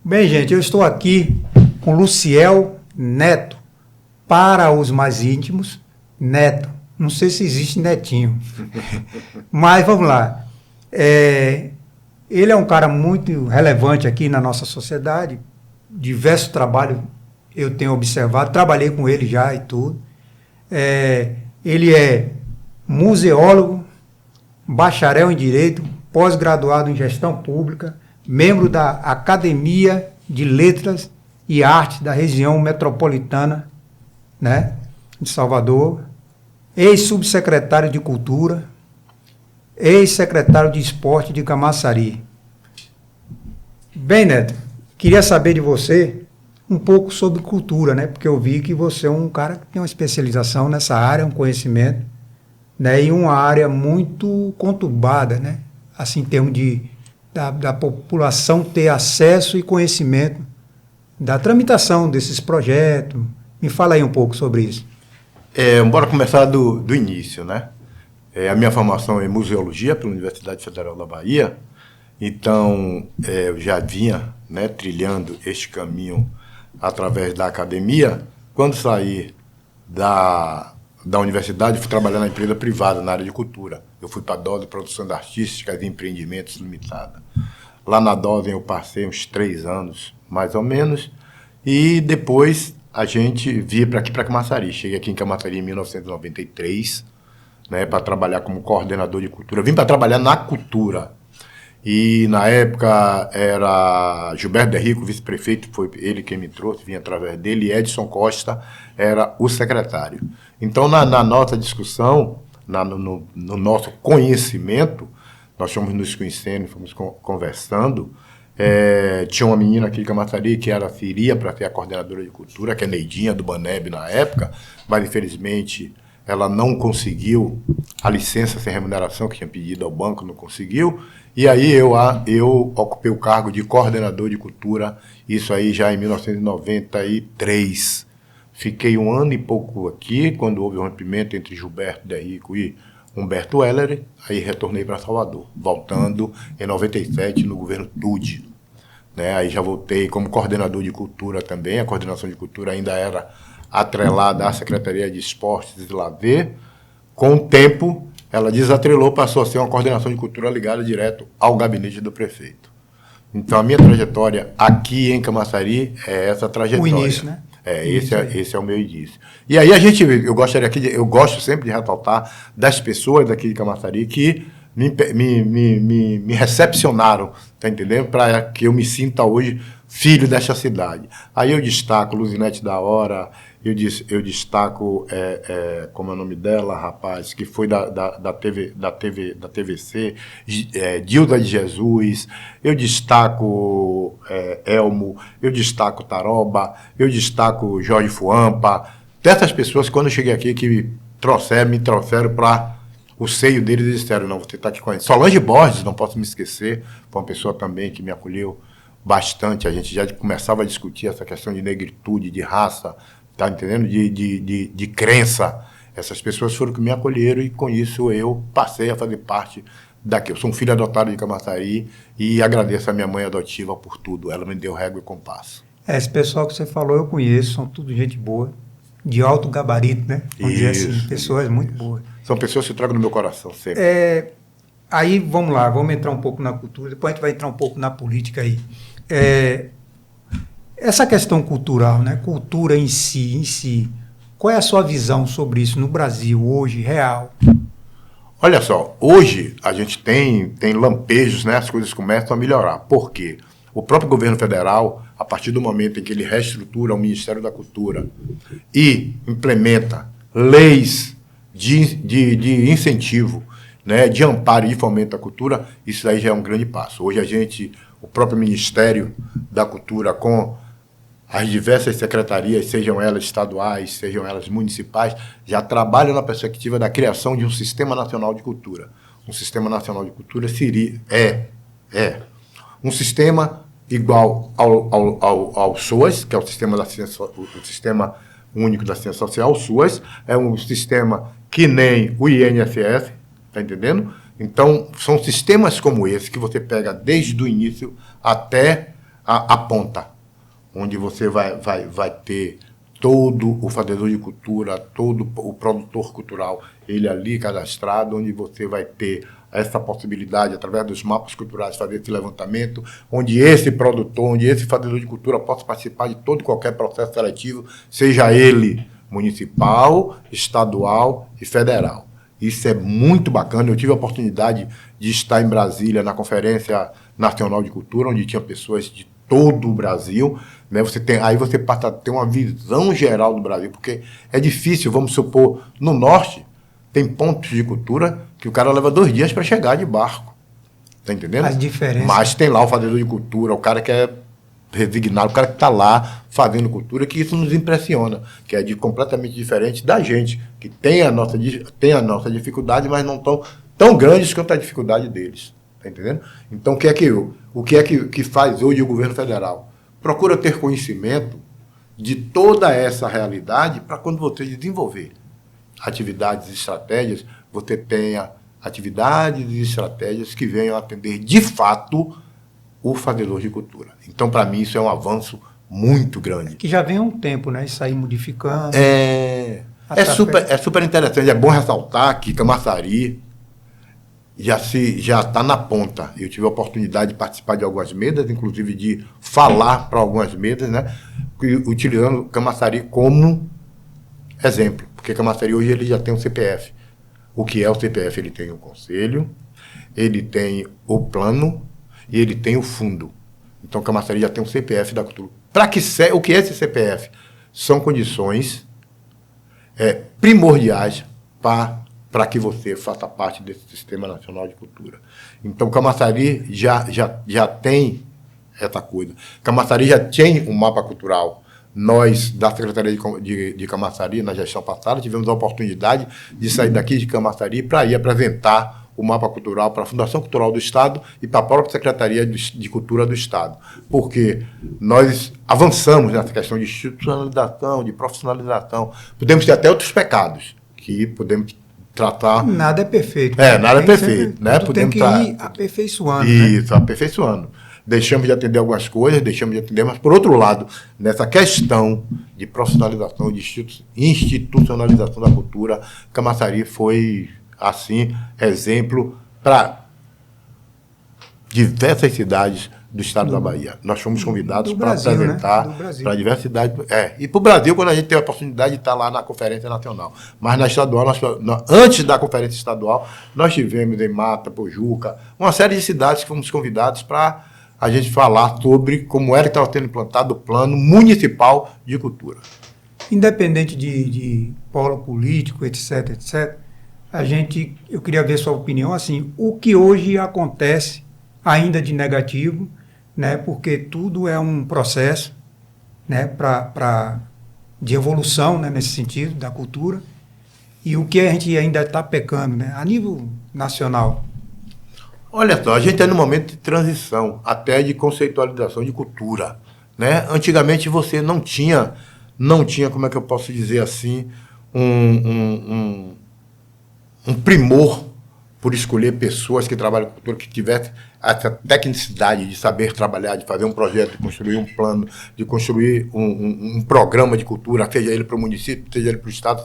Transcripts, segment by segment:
Bem, gente, eu estou aqui com Luciel Neto, para os mais íntimos, Neto. Não sei se existe netinho, mas vamos lá. Ele é um cara muito relevante aqui na nossa sociedade, diversos trabalhos eu tenho observado, trabalhei com ele já e tudo. Ele é museólogo, bacharel em Direito, pós-graduado em Gestão Pública, membro da Academia de Letras e Artes da região metropolitana, né, de Salvador, ex-subsecretário de Cultura, ex-secretário de Esporte de Camaçari. Bem, Neto, queria saber de você um pouco sobre cultura, né? Porque eu vi que você é um cara que tem uma especialização nessa área, um conhecimento, né? E uma área muito conturbada, né? Assim, em termos da população ter acesso e conhecimento da tramitação desses projetos. Me fala aí um pouco sobre isso. Bora começar do início, né? A minha formação é em museologia pela Universidade Federal da Bahia, então eu já vinha, né, trilhando este caminho através da academia. Quando saí da universidade, fui trabalhar na empresa privada, na área de cultura. Eu fui para a Dose Produções Artísticas e Empreendimentos Limitada. Lá na Dose eu passei uns 3 anos, mais ou menos, e depois a gente via para aqui, para Camaçari. Cheguei aqui em Camaçari em 1993, né, para trabalhar como coordenador de cultura. Vim para trabalhar na cultura. E na época era Gilberto de Rico, vice-prefeito, foi ele quem me trouxe, vim através dele, e Edson Costa era o secretário. Então, na nossa discussão, no nosso conhecimento, nós fomos nos conhecendo, fomos conversando. Tinha uma menina aqui de Camaçari que iria para ser a coordenadora de cultura, que é Neidinha, do Baneb na época, mas infelizmente ela não conseguiu a licença sem remuneração que tinha pedido ao banco, não conseguiu. E aí eu ocupei o cargo de coordenador de cultura, isso aí já em 1993. Fiquei 1 ano e pouco aqui, quando houve o rompimento entre Gilberto de Rico e Humberto Heller, aí retornei para Salvador, voltando em 97 no governo Tude. Né? Aí já voltei como coordenador de cultura também, a coordenação de cultura ainda era atrelada à Secretaria de Esportes e Lazer. Com o tempo, ela desatrelou, passou a ser uma coordenação de cultura ligada direto ao gabinete do prefeito. Então, a minha trajetória aqui em Camaçari é essa trajetória. O início, né? Esse é o meu início. E aí eu gosto sempre de ressaltar das pessoas daqui de Camaçari que me recepcionaram, tá entendendo? Para que eu me sinta hoje filho desta cidade. Aí eu destaco Luzinete da Hora, eu destaco, como é o nome dela, rapaz, que foi da TVC, Dilda de Jesus, eu destaco Elmo, eu destaco Taroba, eu destaco Jorge Fuampa, dessas pessoas, quando eu cheguei aqui, que me trouxeram para o seio deles e disseram, não, você está aqui com a gente. Solange Borges, não posso me esquecer, foi uma pessoa também que me acolheu bastante, a gente já começava a discutir essa questão de negritude, de raça, tá entendendo? De crença. Essas pessoas foram que me acolheram e com isso eu passei a fazer parte daqui. Eu sou um filho adotado de Camaçari e agradeço a minha mãe adotiva por tudo. Ela me deu régua e compasso. Esse pessoal que você falou eu conheço, são tudo gente boa, de alto gabarito, né? Vamos dizer assim, pessoas muito boas. São pessoas que eu trago no meu coração sempre. Aí, vamos lá, vamos entrar um pouco na cultura, depois a gente vai entrar um pouco na política aí. Essa questão cultural, né? Cultura em si, qual é a sua visão sobre isso no Brasil hoje, real? Olha só, hoje a gente tem lampejos, né? As coisas começam a melhorar. Por quê? O próprio governo federal, a partir do momento em que ele reestrutura o Ministério da Cultura e implementa leis de incentivo, né, de amparo e de fomento à cultura, isso aí já é um grande passo. Hoje o próprio Ministério da Cultura, com as diversas secretarias, sejam elas estaduais, sejam elas municipais, já trabalham na perspectiva da criação de um Sistema Nacional de Cultura. Um Sistema Nacional de Cultura um sistema igual ao SUAS, que é o Sistema Único da Ciência Social, o SUAS, é um sistema que nem o INSS, tá entendendo? Então, são sistemas como esse que você pega desde o início até a ponta, onde você vai ter todo o fazedor de cultura, todo o produtor cultural, ele ali cadastrado, onde você vai ter essa possibilidade, através dos mapas culturais, fazer esse levantamento, onde esse produtor, onde esse fazedor de cultura possa participar de todo e qualquer processo seletivo, seja ele municipal, estadual e federal. Isso é muito bacana. Eu tive a oportunidade de estar em Brasília, na Conferência Nacional de Cultura, onde tinha pessoas de todo o Brasil, né? Aí você passa a ter uma visão geral do Brasil, porque é difícil, vamos supor, no norte, tem pontos de cultura que o cara leva 2 dias para chegar de barco. Tá entendendo? As diferenças. Mas tem lá o fazedor de cultura, o cara que é resignado, o cara que está lá fazendo cultura, que isso nos impressiona, que é completamente diferente da gente, que tem a nossa dificuldade, mas não tão grandes quanto a dificuldade deles. Tá entendendo? Então, o que é que faz hoje o governo federal? Procura ter conhecimento de toda essa realidade para quando você desenvolver atividades e estratégias, você tenha atividades e estratégias que venham atender de fato o fazedor de cultura. Então, para mim, isso é um avanço muito grande. Que já vem há um tempo, né? Isso aí modificando. É super interessante. É bom ressaltar que Camaçari já está na ponta. Eu tive a oportunidade de participar de algumas mesas, inclusive de falar para algumas mesas, né? Utilizando Camaçari como exemplo. Porque Camaçari hoje ele já tem um CPF. O que é o CPF? Ele tem o conselho, ele tem o plano e ele tem o fundo. Então, Camaçari já tem um CPF da cultura. O que é esse CPF? São condições primordiais para que você faça parte desse Sistema Nacional de Cultura. Então, Camaçari já tem essa coisa. Camaçari já tem um mapa cultural. Nós, da Secretaria de Camaçari, na gestão passada, tivemos a oportunidade de sair daqui de Camaçari para ir apresentar o mapa cultural para a Fundação Cultural do Estado e para a própria Secretaria de Cultura do Estado. Porque nós avançamos nessa questão de institucionalização, de profissionalização. Podemos ter até outros pecados que podemos tratar. Nada é perfeito. Nada é perfeito. Né? Tem que ir aperfeiçoando. Isso, né? Aperfeiçoando. Deixamos de atender algumas coisas, mas, por outro lado, nessa questão de profissionalização, de institucionalização da cultura, Camaçari foi, assim, exemplo para diversas cidades do estado da Bahia. Nós fomos convidados para apresentar, né? Para a diversidade. E para o Brasil, quando a gente teve a oportunidade de estar lá na Conferência Nacional. Mas na estadual, antes da Conferência Estadual, nós tivemos em Mata, Pojuca, uma série de cidades que fomos convidados para a gente falar sobre como era que estava sendo implantado o Plano Municipal de Cultura. Independente de polo político, etc., eu queria ver sua opinião, assim, o que hoje acontece ainda de negativo, né, porque tudo é um processo, né, de evolução, né, nesse sentido, da cultura, e o que a gente ainda está pecando, né, a nível nacional. Olha só, a gente está num momento de transição, até de conceitualização de cultura, né? Antigamente você não tinha, como é que eu posso dizer assim, um primor por escolher pessoas que trabalham com cultura, que tivessem essa tecnicidade de saber trabalhar, de fazer um projeto, de construir um plano, de construir um programa de cultura, seja ele para o município, seja ele para o Estado,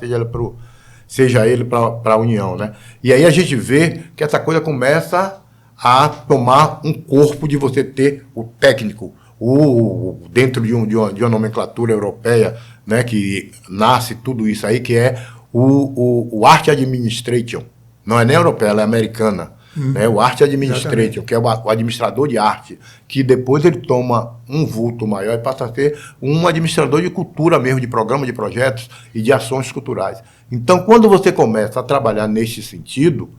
seja ele para a União, né? E aí a gente vê que essa coisa começa a tomar um corpo de você ter o técnico, dentro de uma nomenclatura europeia, né, que nasce tudo isso aí, que é o Art Administration. Não é nem europeia, ela é americana. Né, o Art Administration, que é o administrador de arte, que depois ele toma um vulto maior e passa a ser um administrador de cultura mesmo, de programa, de projetos e de ações culturais. Então, quando você começa a trabalhar neste sentido,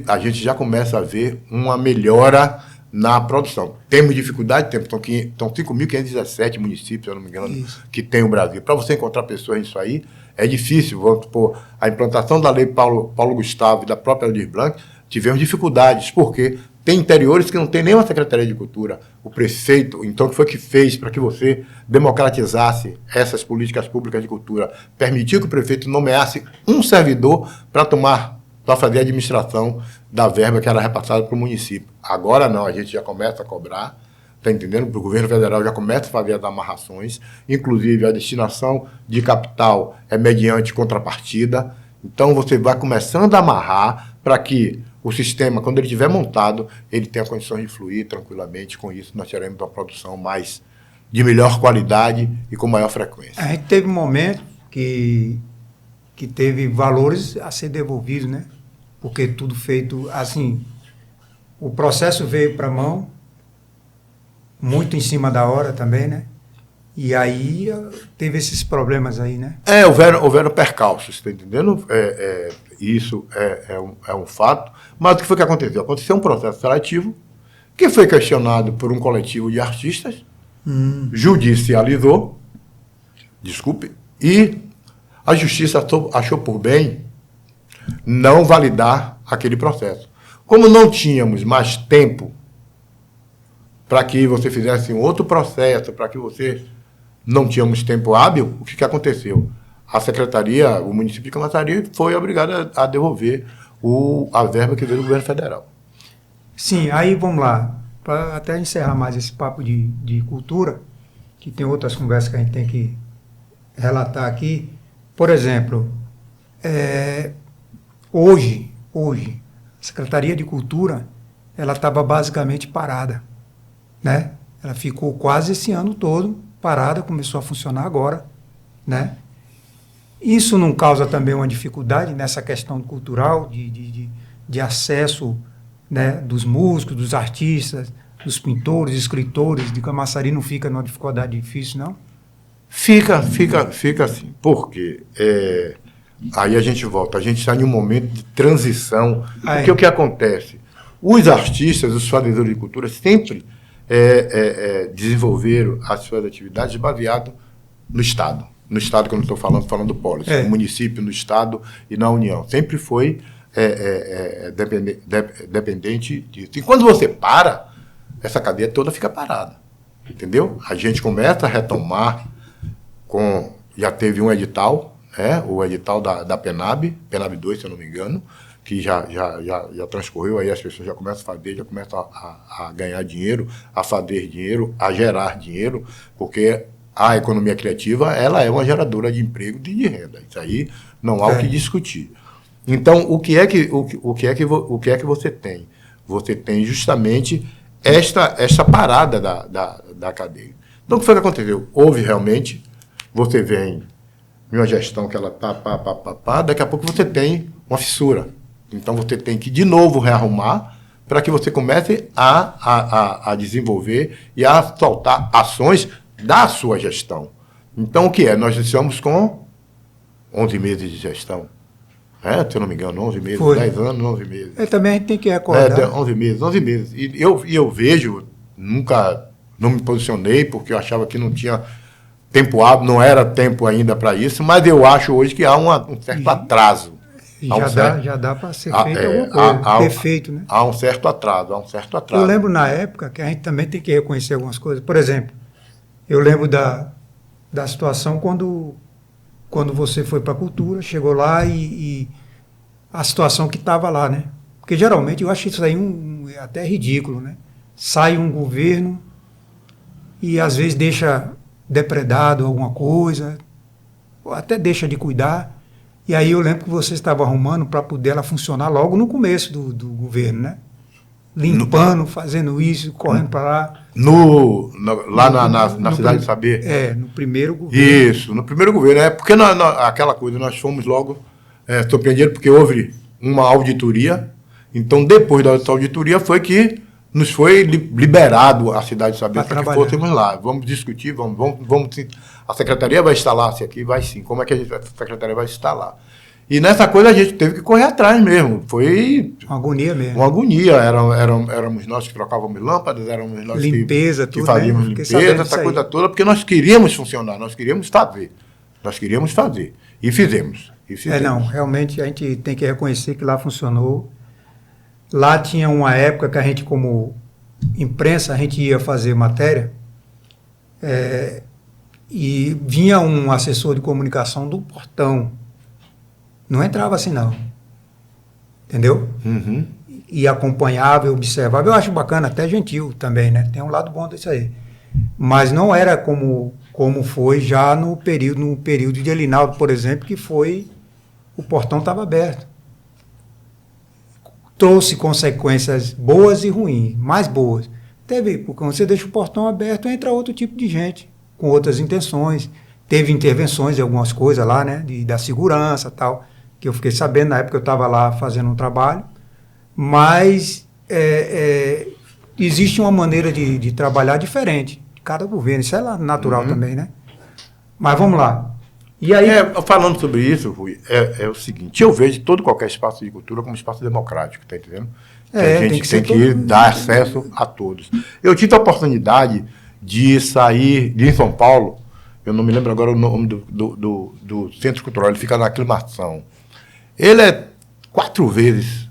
a gente já começa a ver uma melhora na produção. Temos dificuldade, são 5.517 municípios, se eu não me engano, que tem o Brasil. Para você encontrar pessoas nisso aí, é difícil. Vamos supor, a implantação da Lei Paulo Gustavo e da própria Aldir Blanc, tivemos dificuldades, porque tem interiores que não tem nenhuma Secretaria de Cultura. O prefeito, então, que foi que fez para que você democratizasse essas políticas públicas de cultura, permitiu que o prefeito nomeasse um servidor para fazer a administração da verba que era repassada para o município. Agora não, a gente já começa a cobrar, está entendendo? O governo federal já começa a fazer as amarrações, inclusive a destinação de capital é mediante contrapartida. Então, você vai começando a amarrar para que o sistema, quando ele estiver montado, ele tenha condições de fluir tranquilamente. Com isso, nós teremos uma produção de melhor qualidade e com maior frequência. A gente teve um momento que teve valores a ser devolvidos, né? Porque tudo feito assim, o processo veio para a mão, muito em cima da hora também, né? E aí teve esses problemas aí, né? Houveram percalços, está entendendo? Isso é um fato. Mas o que foi que aconteceu? Aconteceu um processo seletivo que foi questionado por um coletivo de artistas, judicializou, e a justiça achou por bem não validar aquele processo. Como não tínhamos mais tempo para que você fizesse um outro processo, para que você não tínhamos tempo hábil, o que aconteceu? A secretaria, o município de Camaçari foi obrigado a devolver a verba que veio do governo federal. Sim, aí vamos lá, para até encerrar mais esse papo de cultura, que tem outras conversas que a gente tem que relatar aqui. Por exemplo, hoje, a Secretaria de Cultura, ela estava basicamente parada, né? Ela ficou quase esse ano todo parada, começou a funcionar agora, né? Isso não causa também uma dificuldade nessa questão cultural, de acesso, né, dos músicos, dos artistas, dos pintores, escritores, de Camaçari não fica numa dificuldade difícil, não? Fica assim. Por quê? Aí a gente volta. A gente está em um momento de transição. Porque o que acontece? Os artistas, os fazedores de cultura, sempre desenvolveram as suas atividades baseado no Estado. No Estado, quando estou falando do Polo. No município, no Estado e na União. Sempre foi dependente disso. E quando você para, essa cadeia toda fica parada. Entendeu? A gente começa a retomar já teve um edital, o edital da PENAB 2, se eu não me engano, que já transcorreu, aí as pessoas já começam a fazer, já começam a ganhar dinheiro, a fazer dinheiro, a gerar dinheiro, porque a economia criativa, ela é uma geradora de emprego e de renda. Isso aí não há o que discutir. Então, o que é que você tem? Você tem justamente esta parada da cadeia. Então, o que foi que aconteceu? Houve realmente, você vem em uma gestão que ela daqui a pouco você tem uma fissura. Então, você tem que, de novo, rearrumar para que você comece a desenvolver e a soltar ações da sua gestão. Então, o que é? Nós estamos com 11 meses de gestão. Se eu não me engano, 11 meses, Foi. 10 anos, 11 meses. Também a gente tem que recordar. 11 meses. E eu vejo, nunca não me posicionei, porque eu achava que não tinha tempo hábil, não era tempo ainda para isso, mas eu acho hoje que há um certo atraso. Já dá para ser feito alguma coisa, ter feito, né? Há um certo atraso. Eu lembro na época que a gente também tem que reconhecer algumas coisas. Por exemplo, eu lembro da situação quando você foi para a cultura, chegou lá e a situação que estava lá, né? Porque geralmente eu acho isso aí até ridículo, né? Sai um governo e às vezes deixa depredado alguma coisa, ou até deixa de cuidar. E aí eu lembro que você estava arrumando para poder ela funcionar logo no começo do governo, né? Limpando, fazendo isso, correndo para lá. Lá na Cidade de Saber? No primeiro governo. Isso, no primeiro governo. Porque aquela coisa, nós fomos logo surpreendidos, porque houve uma auditoria. Então, depois da auditoria, foi que nos foi liberado a Cidade de Saber para que fôssemos lá. Vamos discutir, vamos. A secretaria vai instalar-se aqui? Vai sim. Como é que a secretaria vai instalar? E nessa coisa a gente teve que correr atrás mesmo. Foi uma agonia mesmo. Uma agonia. Éramos nós que trocávamos lâmpadas, éramos nós que fazíamos limpeza, essa coisa toda, porque nós queríamos funcionar, nós queríamos fazer. E fizemos. Realmente a gente tem que reconhecer que lá funcionou. Lá tinha uma época que a gente, como imprensa, a gente ia fazer matéria e vinha um assessor de comunicação do portão. Não entrava assim, não. Entendeu? Uhum. e acompanhava e observava. Eu acho bacana, até gentil também, né? Tem um lado bom disso aí. Mas não era como foi já no período de Elinaldo, por exemplo, que foi, o portão estava aberto. Trouxe consequências boas e ruins, mais boas. Porque quando você deixa o portão aberto, entra outro tipo de gente, com outras intenções. Teve intervenções de algumas coisas lá, né? Da segurança e tal, que eu fiquei sabendo na época que eu estava lá fazendo um trabalho. Mas existe uma maneira de trabalhar diferente de cada governo. Isso é natural também, né? Mas vamos lá. E aí, falando sobre isso, Rui, é o seguinte, eu vejo todo qualquer espaço de cultura como espaço democrático, tá entendendo? A gente tem que dar acesso a todos. Eu tive a oportunidade de sair de São Paulo, eu não me lembro agora o nome do Centro Cultural, ele fica na Aclimação. Ele é 4 vezes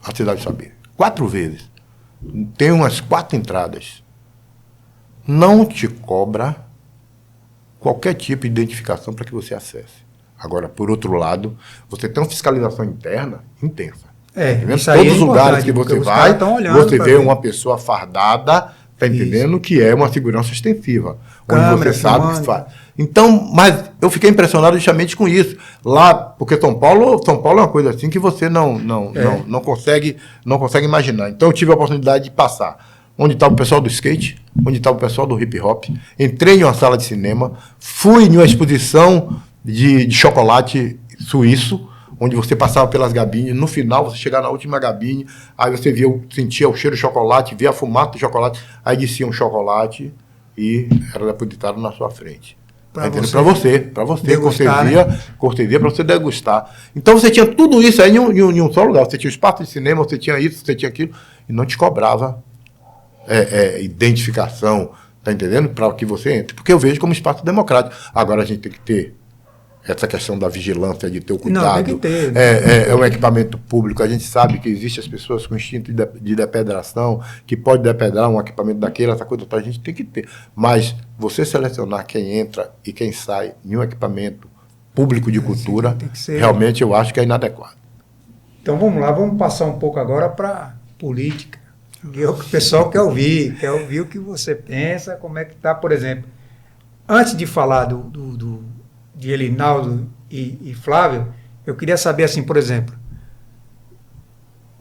a Cidade do Saber. 4 vezes. Tem umas 4 entradas. Não te cobra qualquer tipo de identificação para que você acesse. Agora, por outro lado, você tem uma fiscalização interna intensa. Todos os lugares que você vai, você vê uma pessoa fardada, tá entendendo? Que é uma segurança extensiva. Câmera, onde você sabe o que faz. Então, mas eu fiquei impressionado justamente com isso. Lá, porque São Paulo é uma coisa assim que você não consegue imaginar. Então eu tive a oportunidade de passar onde estava o pessoal do skate, onde estava o pessoal do hip hop, entrei em uma sala de cinema, fui em uma exposição de chocolate suíço, onde você passava pelas gabines, no final você chegava na última gabine, aí você sentia o cheiro de chocolate, via a fumaça do chocolate, aí descia um chocolate e era depositado na sua frente. Para você degustar, cortesia para você degustar. Então você tinha tudo isso aí em um só lugar. Você tinha espaço de cinema, você tinha isso, você tinha aquilo, e não te cobrava identificação, tá entendendo? Para que você entre. Porque eu vejo como espaço democrático. Agora a gente tem que ter essa questão da vigilância, de ter o cuidado. Não, tem que ter. É um equipamento público. A gente sabe que existem as pessoas com instinto de depedração, que pode depedrar um equipamento daquele, essa coisa, a gente tem que ter. Mas você selecionar quem entra e quem sai em um equipamento público de cultura, realmente eu acho que é inadequado. Então vamos lá, vamos passar um pouco agora para política. O pessoal quer ouvir o que você pensa, como é que está, por exemplo. Antes de falar de Elinaldo e Flávio, eu queria saber, assim, por exemplo,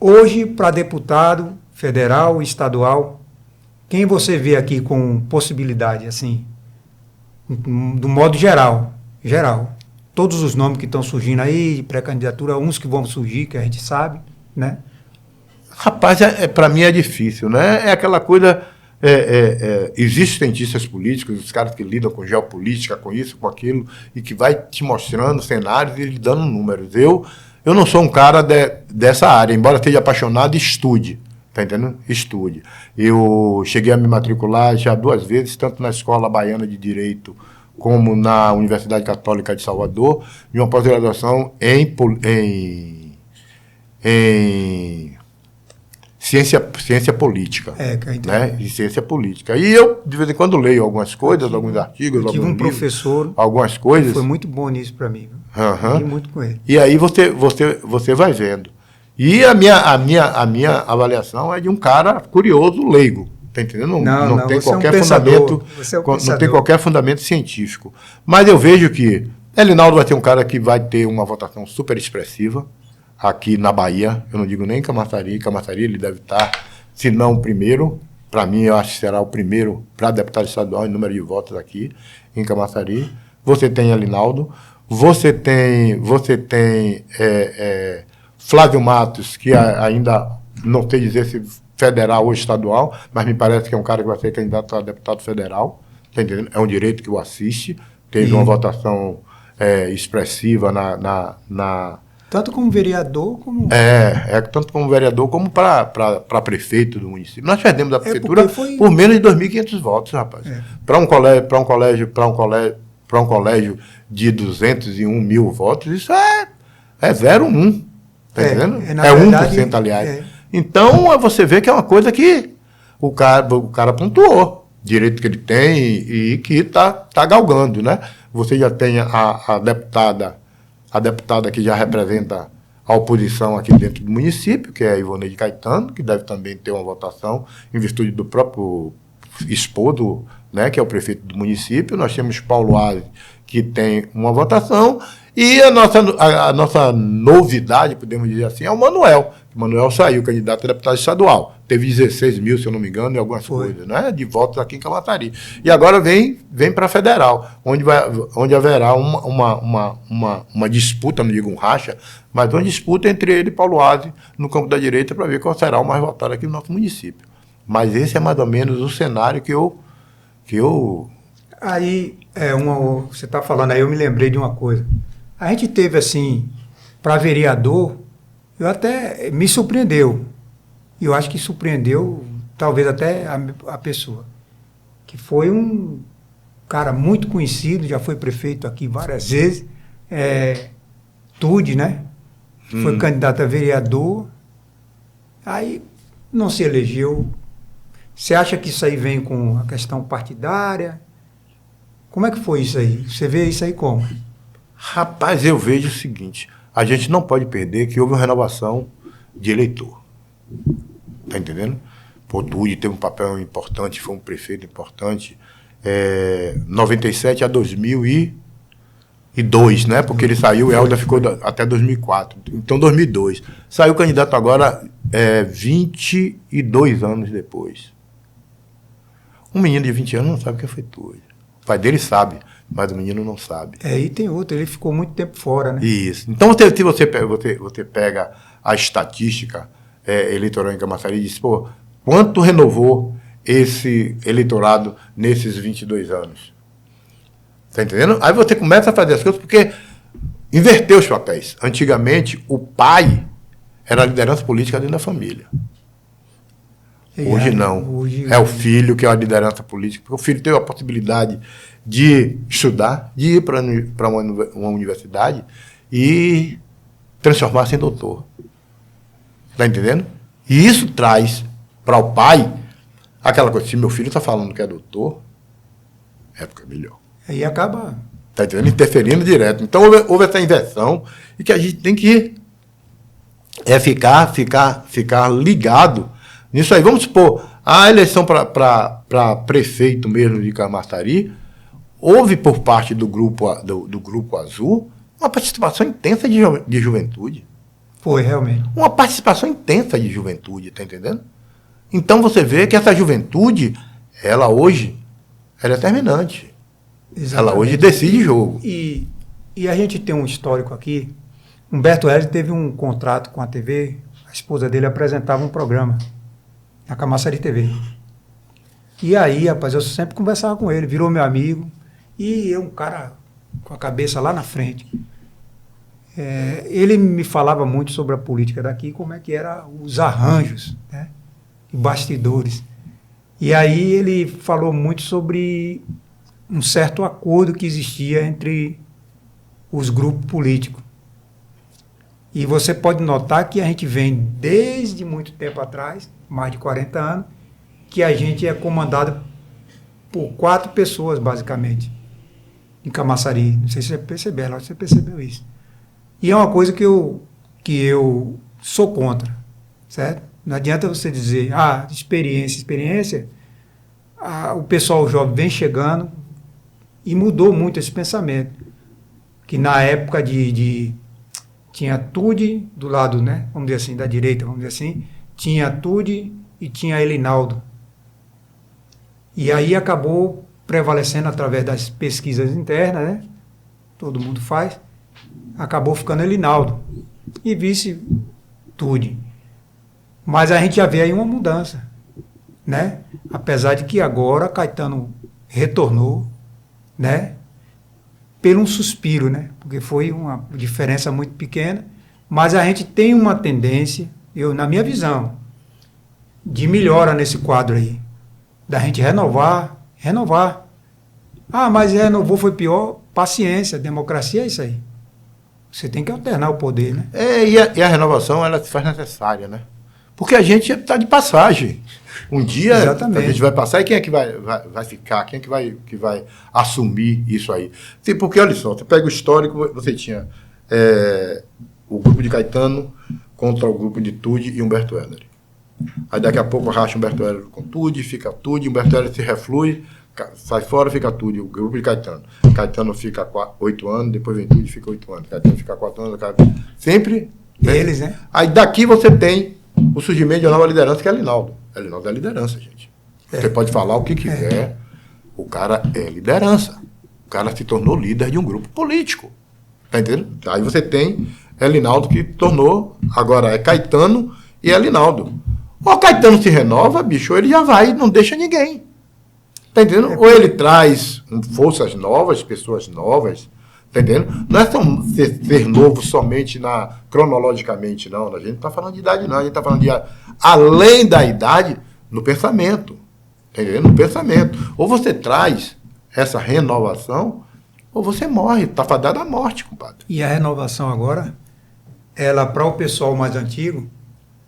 hoje, para deputado federal e estadual, quem você vê aqui com possibilidade, assim, do modo geral? Todos os nomes que estão surgindo aí, de pré-candidatura, uns que vão surgir, que a gente sabe, né? Rapaz, para mim é difícil, né? É aquela coisa... Existem cientistas políticos, os caras que lidam com geopolítica, com isso, com aquilo, e que vai te mostrando cenários e lhe dando números. Eu não sou um cara dessa área, embora esteja apaixonado, estude. Tá entendendo? Estude. Eu cheguei a me matricular já 2 vezes, tanto na Escola Baiana de Direito como na Universidade Católica de Salvador, em uma pós-graduação em ciência política. Né? Em ciência política. E eu, de vez em quando, leio algumas coisas, alguns artigos, alguns livros, professor, algumas coisas. Foi muito bom nisso para mim. Li muito com ele. E aí você vai vendo. E a minha avaliação é de um cara curioso, leigo. Tá entendendo? Não tem qualquer fundamento. Não tem qualquer fundamento científico. Mas eu vejo que Elinaldo vai ter um cara que vai ter uma votação super expressiva aqui na Bahia. Eu não digo nem em Camaçari. Em Camaçari ele deve estar, se não o primeiro. Para mim, eu acho que será o primeiro para deputado estadual em número de votos aqui em Camaçari. Você tem Elinaldo. Você tem Flávio Matos, que ainda não sei dizer se federal ou estadual, mas me parece que é um cara que vai ser candidato a deputado federal, tá entendendo? É um direito que o assiste, teve uma votação expressiva na... Tanto como vereador, como... tanto como vereador, como para prefeito do município. Nós perdemos da prefeitura por menos de 2.500 votos, rapaz. Para um colégio de 201 mil votos, isso é 0,1. Tá entendendo? É 1%, aliás. Então, você vê que é uma coisa que o cara pontuou. Direito que ele tem e que está galgando, né? Você já tem a deputada que já representa a a oposição aqui dentro do município, que é a Ivoneide Caetano, que deve também ter uma votação em virtude do próprio esposo, né, que é o prefeito do município. Nós temos Paulo Aze, que tem uma votação, e a nossa novidade, podemos dizer assim, é o Manuel. O Manuel saiu candidato a deputado estadual. Teve 16 mil, se eu não me engano, em algumas coisas, né, de votos aqui em Camaçari. E agora vem para a federal, onde haverá uma disputa, não digo um racha, mas uma disputa entre ele e Paulo Aze no campo da direita para ver qual será o mais votado aqui no nosso município. Mas esse é mais ou menos o cenário que eu... Aí, você está falando aí, eu me lembrei de uma coisa. A gente teve, assim, para vereador, eu até me surpreendeu. E eu acho que surpreendeu, talvez até a pessoa. Que foi um cara muito conhecido, já foi prefeito aqui várias vezes, Tude, né? Foi candidato a vereador, aí não se elegeu. Você acha que isso aí vem com a questão partidária? Como é que foi isso aí? Você vê isso aí como? Rapaz, eu vejo o seguinte, a gente não pode perder que houve uma renovação de eleitor. Tá entendendo? Pô, Tude teve um papel importante, foi um prefeito importante, 97 a 2002, né? Porque ele saiu, o Helder ficou até 2004. Então, 2002. Saiu candidato agora 22 anos depois. Um menino de 20 anos não sabe o que foi Tude. O pai dele sabe, mas o menino não sabe. E tem outro, ele ficou muito tempo fora, né? Isso. Então, se você pega a estatística eleitoral em Camaçari e diz, pô, quanto renovou esse eleitorado nesses 22 anos? Tá entendendo? Aí você começa a fazer as coisas porque inverteu os papéis. Antigamente, o pai era a liderança política dentro da família. Hoje não. Hoje, é o filho que é a liderança política, porque o filho teve a possibilidade de estudar, de ir para uma universidade e transformar-se em doutor. Está entendendo? E isso traz para o pai aquela coisa, se meu filho está falando que é doutor, época melhor. Aí acaba... Está entendendo? Interferindo direto. Então houve essa inversão e que a gente tem que ficar ligado nisso aí. Vamos supor, a eleição para prefeito mesmo de Camaçari, houve por parte do Grupo Azul uma participação intensa de juventude. Foi, realmente. Uma participação intensa de juventude, está entendendo? Então você vê que essa juventude, ela hoje, ela é determinante. Exatamente. Ela hoje decide jogo. E a gente tem um histórico aqui. Humberto Hélio teve um contrato com a TV, a esposa dele apresentava um programa na Camaçari TV. E aí, rapaz, eu sempre conversava com ele, virou meu amigo, e eu, um cara com a cabeça lá na frente. Ele me falava muito sobre a política daqui, como é que eram os arranjos, né, e bastidores. E aí ele falou muito sobre um certo acordo que existia entre os grupos políticos. E você pode notar que a gente vem desde muito tempo atrás, mais de 40 anos, que a gente é comandado por 4 pessoas, basicamente, em Camaçari. Não sei se você percebeu, lá você percebeu isso. E é uma coisa que eu sou contra, certo? Não adianta você dizer, experiência, o pessoal jovem vem chegando e mudou muito esse pensamento. Que na época tinha Tude do lado, né, vamos dizer assim, da direita, vamos dizer assim, tinha Tude e tinha Elinaldo. E aí acabou prevalecendo através das pesquisas internas, né, todo mundo faz, acabou ficando Elinaldo e vice Tude. Mas a gente já vê aí uma mudança, né, apesar de que agora Caetano retornou, né, pelo um suspiro, né, porque foi uma diferença muito pequena, mas a gente tem uma tendência, na minha visão, de melhora nesse quadro aí, da gente renovar. Mas renovou, foi pior, paciência, democracia é isso aí. Você tem que alternar o poder, né? E a renovação, ela se faz necessária, né? Porque a gente está de passagem. Um dia Exatamente. A gente vai passar e quem é que vai ficar? Quem é que vai assumir isso aí? Sim, porque, olha só, você pega o histórico, você tinha o grupo de Caetano contra o grupo de Tude e Humberto Heller. Aí daqui a pouco racha Humberto Heller com Tude, fica Tude, Humberto Heller se reflui, sai fora, fica Tude, o grupo de Caetano. Caetano fica 8 anos, depois vem Tude, fica 8 anos. Caetano fica 4 anos, sempre... Eles, né? Aí daqui você tem o surgimento de uma nova liderança, que é Elinaldo. Elinaldo é liderança, gente. Você pode falar o que quiser, o cara é liderança. O cara se tornou líder de um grupo político. Tá entendendo? Aí você tem Elinaldo que tornou, agora é Caetano e Elinaldo. Ou Caetano se renova, bicho, ou ele já vai, não deixa ninguém. Tá entendendo? Ou ele traz forças novas, pessoas novas. Tá entendendo? Não é ser novo somente cronologicamente, não. A gente não está falando de idade, não. A gente está falando de além da idade, no pensamento. Tá entendendo? No pensamento. Ou você traz essa renovação, ou você morre. Está fadado à morte, compadre. E a renovação agora, ela, para o pessoal mais antigo,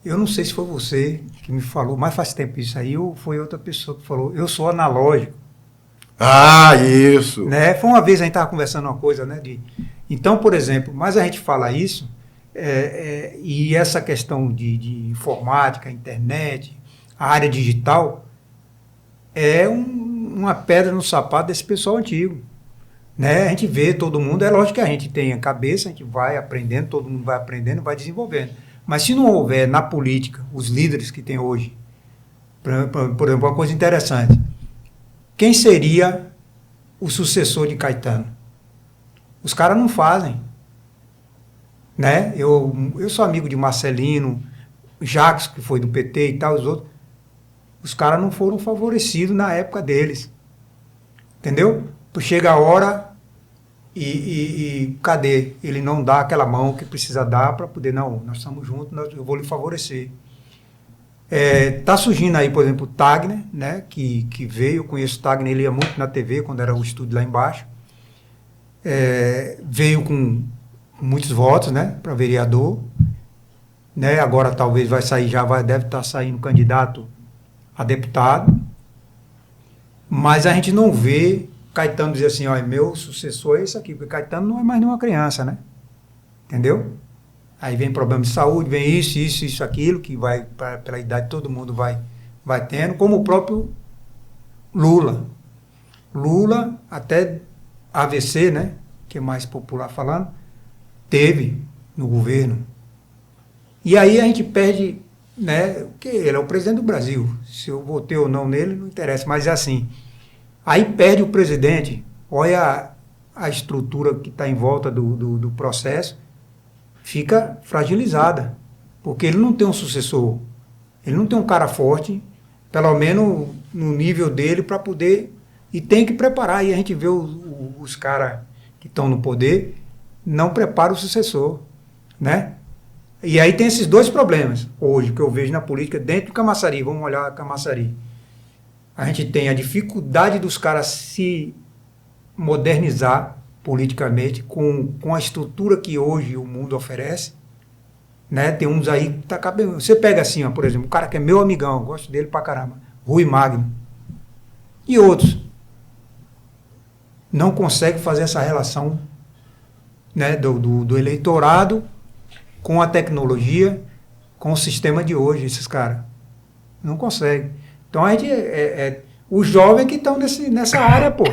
eu não sei se foi você que me falou, mas faz tempo isso aí, ou foi outra pessoa que falou, eu sou analógico. Ah, isso! Né? Foi uma vez a gente estava conversando uma coisa, né? Então, por exemplo, mas a gente fala isso, e essa questão de informática, internet, a área digital, é uma pedra no sapato desse pessoal antigo. Né? A gente vê todo mundo, é lógico que a gente tem a cabeça, a gente vai aprendendo, todo mundo vai aprendendo, vai desenvolvendo. Mas se não houver na política, os líderes que tem hoje, por exemplo, uma coisa interessante, quem seria o sucessor de Caetano? Os caras não fazem. Né? Eu sou amigo de Marcelino, Jacques, que foi do PT e tal, os outros. Os caras não foram favorecidos na época deles. Entendeu? Chega a hora e cadê? Ele não dá aquela mão que precisa dar para poder, não, nós estamos juntos, eu vou lhe favorecer. Tá surgindo aí, por exemplo, o Tagner, né, que veio, eu conheço o Tagner, ele ia muito na TV, quando era o estúdio lá embaixo. Veio com muitos votos, né, para vereador. Né, agora talvez vai sair, deve estar saindo candidato a deputado. Mas a gente não vê Caetano dizer assim, ó, meu sucessor é esse aqui, porque Caetano não é mais nenhuma criança, né? Entendeu? Aí vem problema de saúde, vem isso, aquilo, que vai, pela idade, todo mundo vai tendo, como o próprio Lula. Lula, até AVC, né? Que é mais popular falando, teve no governo. E aí a gente perde, né? Porque ele é o presidente do Brasil. Se eu votei ou não nele, não interessa, mas é assim. Aí perde o presidente, olha a estrutura que está em volta do processo, fica fragilizada, porque ele não tem um sucessor, ele não tem um cara forte, pelo menos no nível dele, para poder, e tem que preparar, e a gente vê os caras que estão no poder, não preparam o sucessor, né? E aí tem esses dois problemas, hoje, que eu vejo na política, dentro do Camaçari, vamos olhar a Camaçari. A gente tem a dificuldade dos caras se modernizar politicamente com a estrutura que hoje o mundo oferece. Né? Tem uns aí que tá cabendo. Você pega assim, ó, por exemplo, um cara que é meu amigão, eu gosto dele pra caramba, Rui Magno. E outros. Não consegue fazer essa relação, né, do eleitorado com a tecnologia, com o sistema de hoje, esses caras. Não consegue. Então, a gente os jovens que estão nessa área, pô.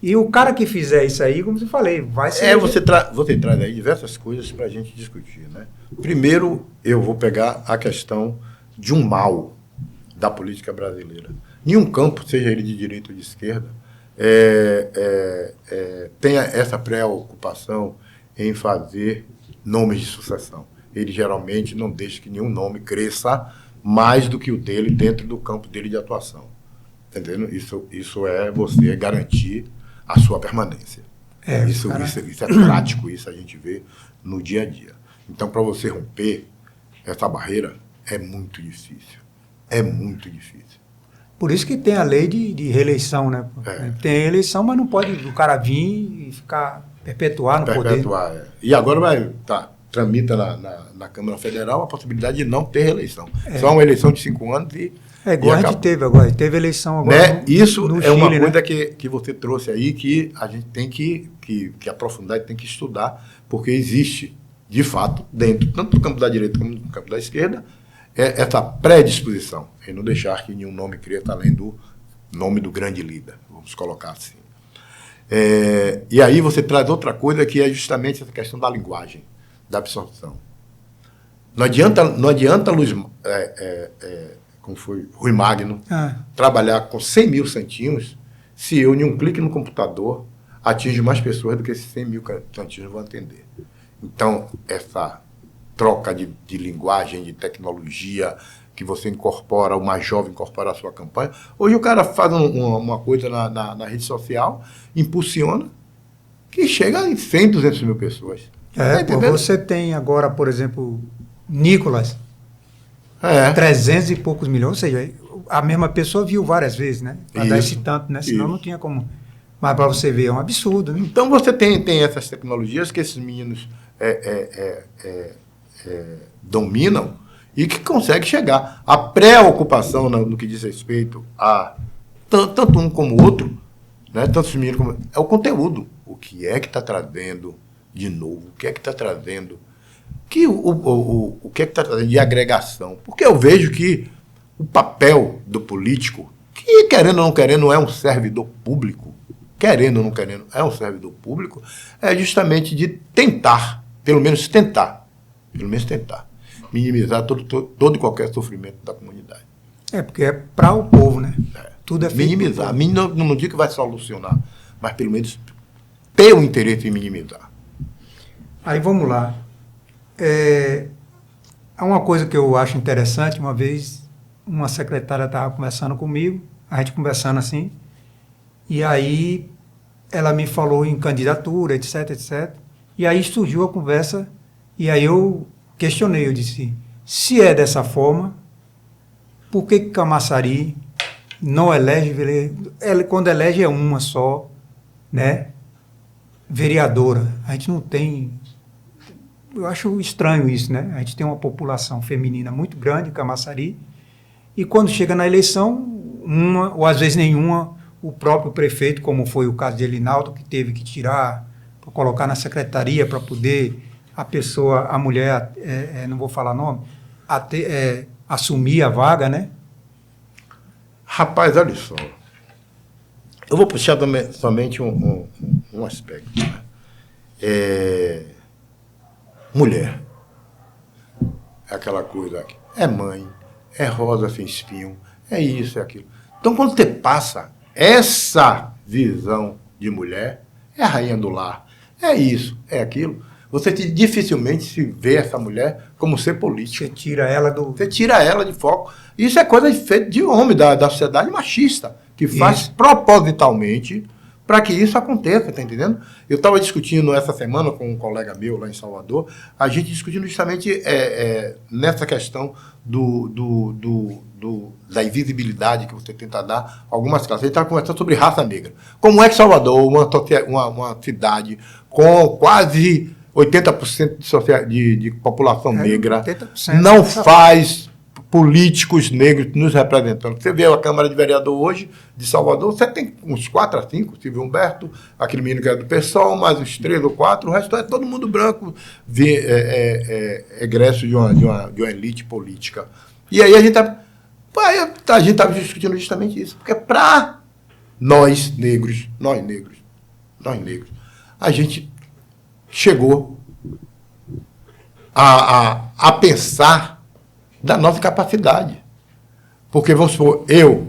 E o cara que fizer isso aí, como eu falei, vai ser... Você traz aí diversas coisas para a gente discutir, né? Primeiro, eu vou pegar a questão de um mal da política brasileira. Nenhum campo, seja ele de direita ou de esquerda, tenha essa preocupação em fazer nomes de sucessão. Ele geralmente não deixa que nenhum nome cresça mais do que o dele dentro do campo dele de atuação. Entendendo? Isso é você garantir a sua permanência. Isso é prático, isso a gente vê no dia a dia. Então, para você romper essa barreira, é muito difícil. É muito difícil. Por isso que tem a lei de reeleição, né? Tem eleição, mas não pode o cara vir e ficar perpetuar no poder. E agora tramita na Câmara Federal a possibilidade de não ter reeleição. Só uma eleição de 5 anos e... igual a gente teve agora. Teve eleição agora. Né? Isso no é Chile, uma coisa, né? que você trouxe aí que a gente tem que aprofundar e tem que estudar, porque existe de fato, dentro, tanto do campo da direita como do campo da esquerda, é essa predisposição, em não deixar que nenhum nome cresça além do nome do grande líder, vamos colocar assim. E aí você traz outra coisa que é justamente essa questão da linguagem, da absorção. Não adianta Luiz, como foi Rui Magno, trabalhar com 100 mil santinhos se eu, em um clique no computador, atinjo mais pessoas do que esses 100 mil santinhos vão atender. Então, essa troca de linguagem, de tecnologia, que você incorpora, o mais jovem incorpora a sua campanha. Hoje o cara faz uma coisa na rede social, impulsiona, que chega em 100, 200 mil pessoas. Você tem agora, por exemplo, Nicolas, 300 e poucos milhões, ou seja, a mesma pessoa viu várias vezes, né? Para dar esse tanto, né? Senão não tinha como. Mas para você ver, é um absurdo, né? Então você tem essas tecnologias que esses meninos dominam e que conseguem chegar. A preocupação no que diz respeito a tanto um como o outro, né? Tanto os meninos como... é o conteúdo. O que é que está trazendo de novo? O que é que está trazendo? O que é que está trazendo de agregação? Porque eu vejo que o papel do político, que querendo ou não querendo é um servidor público, querendo ou não querendo é um servidor público, é justamente de tentar, pelo menos tentar, minimizar todo e qualquer sofrimento da comunidade. Porque é para o povo, né? Tudo é feito. Minimizar. Não digo que vai solucionar, mas pelo menos ter o interesse em minimizar. Aí vamos lá. Há uma coisa que eu acho interessante. Uma vez, uma secretária estava conversando comigo, a gente conversando assim, e aí ela me falou em candidatura, etc, etc. E aí surgiu a conversa, e aí eu questionei, eu disse, se é dessa forma, por que Camaçari não elege, quando elege é uma só, né, vereadora? A gente não tem... Eu acho estranho isso, né? A gente tem uma população feminina muito grande em Camaçari, e quando chega na eleição, uma, ou às vezes nenhuma, o próprio prefeito, como foi o caso de Elinaldo, que teve que tirar, para colocar na secretaria, para poder a mulher, não vou falar nome, assumir a vaga, né? Rapaz, olha só. Eu vou puxar somente um aspecto. Né? Mulher. É aquela coisa, é mãe, é rosa sem espinho, é isso, é aquilo. Então, quando você passa essa visão de mulher, é a rainha do lar, é isso, é aquilo, você dificilmente se vê essa mulher como ser política. Você tira ela de foco. Isso é coisa feita de homem, da sociedade machista, que faz propositalmente para que isso aconteça, tá entendendo? Eu estava discutindo essa semana com um colega meu lá em Salvador, a gente discutindo justamente nessa questão da invisibilidade que você tenta dar a algumas classes. A gente estava conversando sobre raça negra. Como é que Salvador, uma cidade com quase 80% de população negra, 80%. Não faz políticos negros nos representando? Você vê a Câmara de Vereador hoje de Salvador, você tem uns 4 a 5, Silvio Humberto, aquele menino que é do PSOL, mais uns 3 ou 4, o resto é todo mundo branco, egresso de uma elite política. E aí a gente estava discutindo justamente isso, porque para nós negros, a gente chegou a pensar da nossa capacidade. Porque, vamos supor, eu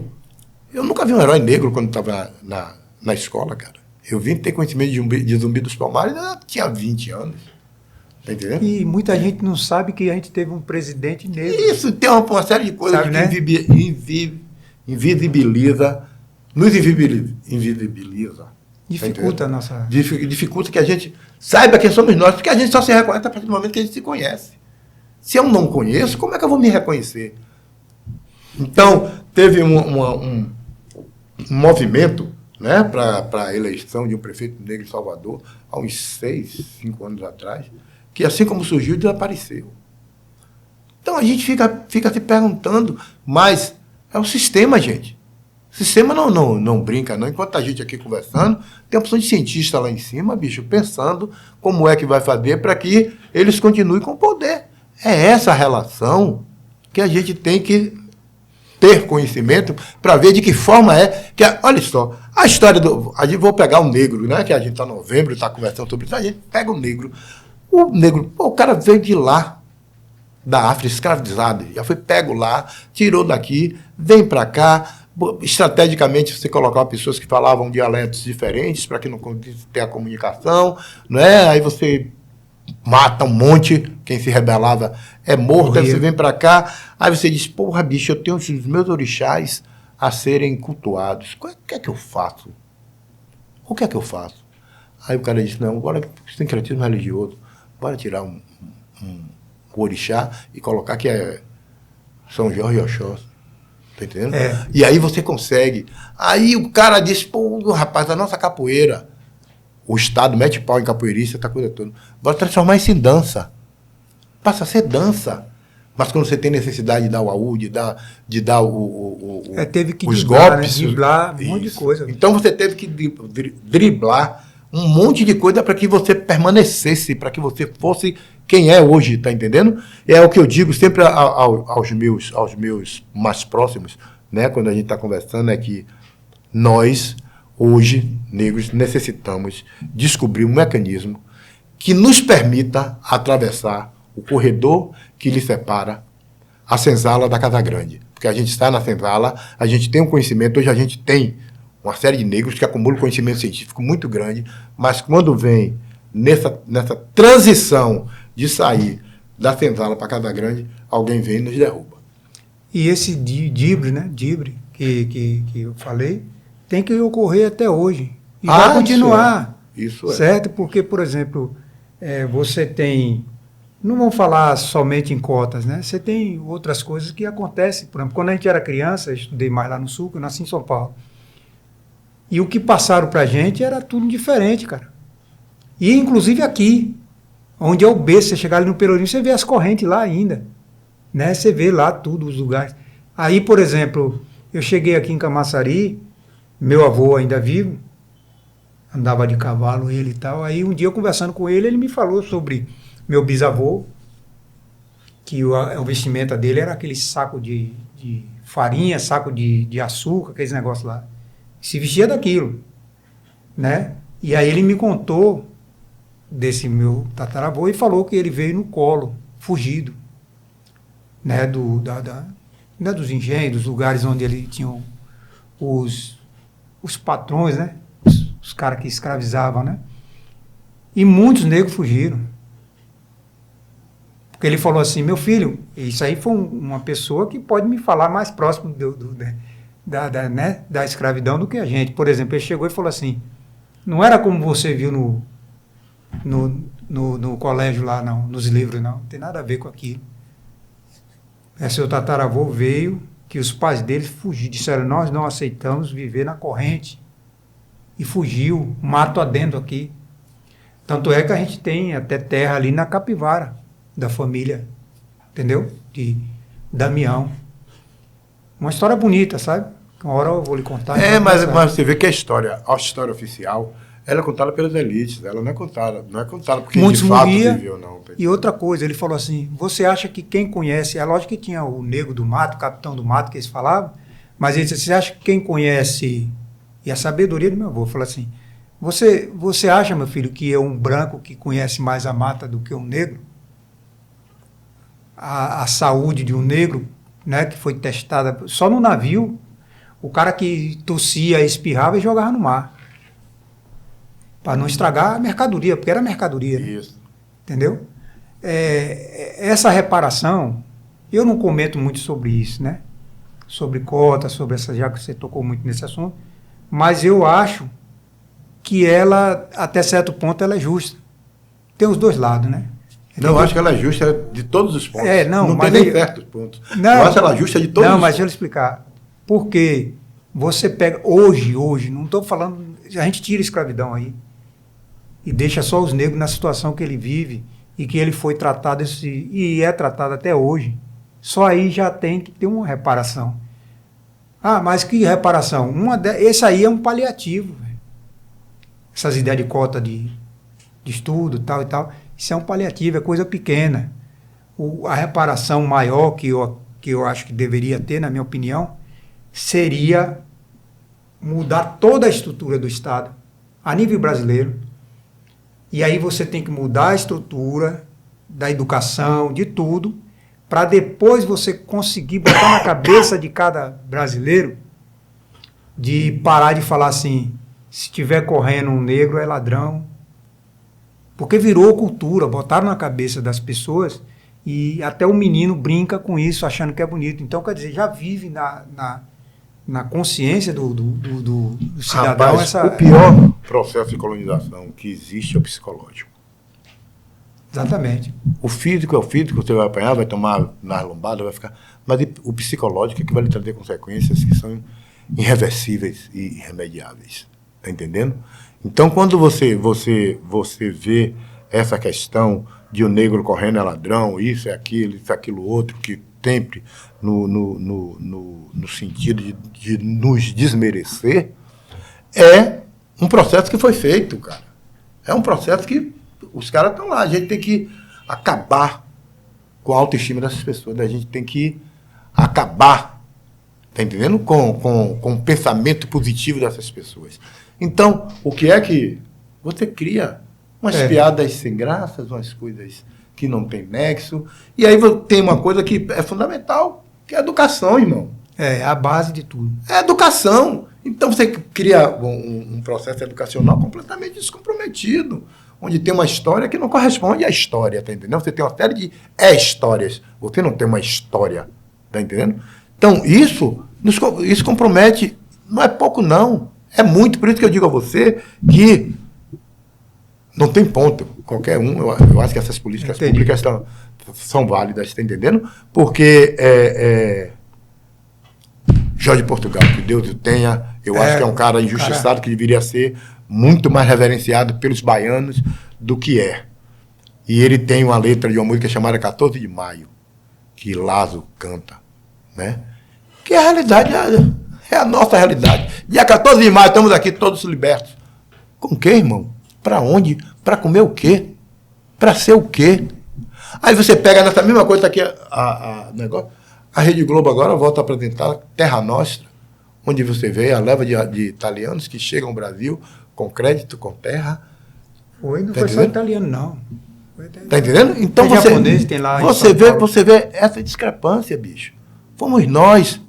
nunca vi um herói negro quando estava na escola, cara. Eu vim ter conhecimento de Zumbi dos Palmares, eu tinha 20 anos. Tá entendendo? E muita gente não sabe que a gente teve um presidente negro. Isso, tem uma série de coisas, sabe, que né? Invisibiliza, nos invisibiliza. Dificulta a nossa... Dificulta que a gente saiba quem somos nós, porque a gente só se reconhece a partir do momento que a gente se conhece. Se eu não conheço, como é que eu vou me reconhecer? Então, teve um movimento, né, para a eleição de um prefeito negro em Salvador, há uns 6, 5 anos atrás, que assim como surgiu, desapareceu. Então, a gente fica se perguntando, mas é o sistema, gente. O sistema não brinca, não. Enquanto a gente aqui conversando, tem a opção de cientista lá em cima, bicho, pensando como é que vai fazer para que eles continuem com o poder. É essa relação que a gente tem que ter conhecimento para ver de que forma é. Olha só, a história do. A gente vou pegar o negro, né? Que a gente está em novembro, está conversando sobre isso. A gente pega o negro. O negro, pô, o cara veio de lá, da África, escravizado. Já foi pego lá, tirou daqui, vem para cá. Estrategicamente, você colocava pessoas que falavam dialetos diferentes para que não tenha a comunicação, não é? Aí você mata um monte, quem se rebelava é morto, aí você vem para cá, aí você diz, porra, bicho, eu tenho os meus orixás a serem cultuados. O que é que eu faço? O que é que eu faço? Aí o cara disse, não, agora sincretismo religioso, bora tirar um orixá e colocar que é São Jorge e Oxóssi. Tá entendendo? É. E aí você consegue. Aí o cara disse, pô, rapaz, a nossa capoeira, o Estado mete pau em capoeirista, tá coisa toda. Bora transformar isso em dança. Passa a ser dança. Mas quando você tem necessidade de dar o AU, de dar teve que os driblar, golpes. Né? Driblar um monte de coisa. Então você teve que driblar um monte de coisa para que você permanecesse, para que você fosse quem é hoje, tá entendendo? É o que eu digo sempre aos meus mais próximos, né? Quando a gente está conversando, é que nós, hoje, negros, necessitamos descobrir um mecanismo que nos permita atravessar o corredor que lhe separa a senzala da Casa Grande. Porque a gente está na senzala, a gente tem um conhecimento, hoje a gente tem uma série de negros que acumulam conhecimento científico muito grande, mas quando vem nessa transição de sair da senzala para a Casa Grande, alguém vem e nos derruba. E esse dibre, né? Dibre que eu falei, tem que ocorrer até hoje. E vai continuar. Isso é. Certo? Porque, por exemplo, você tem... Não vamos falar somente em cotas, né? Você tem outras coisas que acontecem. Por exemplo, quando a gente era criança, eu estudei mais lá no Sul, eu nasci em São Paulo. E o que passaram pra gente era tudo diferente, cara. E inclusive aqui, onde é o berço, você chegar ali no Pelourinho, você vê as correntes lá ainda. Né? Você vê lá tudo, os lugares. Aí, por exemplo, eu cheguei aqui em Camaçari, meu avô ainda vivo, andava de cavalo, ele e tal. Aí um dia eu conversando com ele, ele me falou sobre meu bisavô, que o vestimenta dele era aquele saco de farinha, saco de açúcar, aqueles negócios lá. Se vestia daquilo, né? E aí ele me contou desse meu tataravô e falou que ele veio no colo, fugido, né? Dos engenhos, dos lugares onde ele tinha os patrões, né? Os caras que escravizavam, né? E muitos negros fugiram. Porque ele falou assim, meu filho, isso aí foi uma pessoa que pode me falar mais próximo da escravidão do que a gente. Por exemplo, ele chegou e falou assim, não era como você viu no colégio lá, não, nos livros, não tem nada a ver com aquilo. Seu tataravô veio, que os pais dele fugiram, disseram, nós não aceitamos viver na corrente. E fugiu, mato adentro aqui. Tanto é que a gente tem até terra ali na Capivara, da família, entendeu? De Damião. Uma história bonita, sabe? Uma hora eu vou lhe contar. Mas você vê que a história oficial, ela é contada pelas elites, ela não é contada porque muitos de fato viveu, não. E outra coisa, ele falou assim, você acha que quem conhece, é lógico que tinha o Negro do Mato, o Capitão do Mato, que eles falavam, mas ele disse, você acha que quem conhece, e a sabedoria do meu avô, falou assim, você acha, meu filho, que é um branco que conhece mais a mata do que um negro? A saúde de um negro, né, que foi testada só no navio, o cara que tossia, espirrava e jogava no mar. Para não estragar a mercadoria, porque era mercadoria. Isso. Entendeu? Essa reparação, eu não comento muito sobre isso, né? Sobre cota, sobre essa, já que você tocou muito nesse assunto, mas eu acho que ela, até certo ponto, ela é justa. Tem os dois lados, né? Não, eu acho que ela é justa de todos os pontos. Não tem nem certos pontos. Não, eu acho ela justa de todos os pontos. Não, mas deixa eu explicar. Porque você pega, hoje, não estou falando, a gente tira a escravidão aí e deixa só os negros na situação que ele vive e que ele foi tratado, e é tratado até hoje. Só aí já tem que ter uma reparação. Ah, mas que reparação? Esse aí é um paliativo. Véio. Essas ideias de cota de estudo, tal e tal, isso é um paliativo, é coisa pequena. A reparação maior que eu acho que deveria ter, na minha opinião, seria mudar toda a estrutura do Estado, a nível brasileiro. E aí você tem que mudar a estrutura da educação, de tudo, para depois você conseguir botar na cabeça de cada brasileiro de parar de falar assim, se estiver correndo um negro é ladrão. Porque virou cultura, botaram na cabeça das pessoas e até o menino brinca com isso, achando que é bonito. Então, quer dizer, já vive na consciência do cidadão. Rapaz, o pior processo de colonização que existe é o psicológico. Exatamente. O físico é o físico, você vai apanhar, vai tomar nas lombadas, vai ficar... Mas o psicológico é que vai lhe trazer consequências que são irreversíveis e irremediáveis. Está entendendo? Então, quando você vê essa questão de o negro correndo é ladrão, isso é aquilo outro, que sempre no sentido de nos desmerecer, é um processo que foi feito, cara. É um processo que os caras estão lá. A gente tem que acabar com a autoestima dessas pessoas. A gente tem que acabar, tá entendendo? Com o pensamento positivo dessas pessoas. Então, o que é que você cria? Umas piadas sem graças, umas coisas que não tem nexo. E aí tem uma coisa que é fundamental, que é a educação, irmão. É a base de tudo. É a educação. Então você cria um processo educacional completamente descomprometido, onde tem uma história que não corresponde à história, tá entendendo? Você tem uma série de histórias, você não tem uma história, tá entendendo? Então isso compromete, não é pouco não, é muito, por isso que eu digo a você que não tem ponto, qualquer um, eu acho que essas políticas públicas são válidas, tá entendendo? Porque Jorge Portugal, que Deus o tenha, eu acho que é um cara injustiçado, que deveria ser muito mais reverenciado pelos baianos do que é. E ele tem uma letra de uma música chamada 14 de Maio, que Lazo canta, né? Que a realidade é a nossa realidade. Dia 14 de maio, estamos aqui todos libertos. Com o quê, irmão? Para onde? Para comer o quê? Para ser o quê? Aí você pega nessa mesma coisa aqui, negócio. A Rede Globo agora volta a apresentar Terra Nostra, onde você vê a leva de italianos que chegam ao Brasil com crédito, com terra. Não foi só italiano, não. Tá entendendo? Então tem japonês, tem lá você vê essa discrepância, bicho. Fomos nós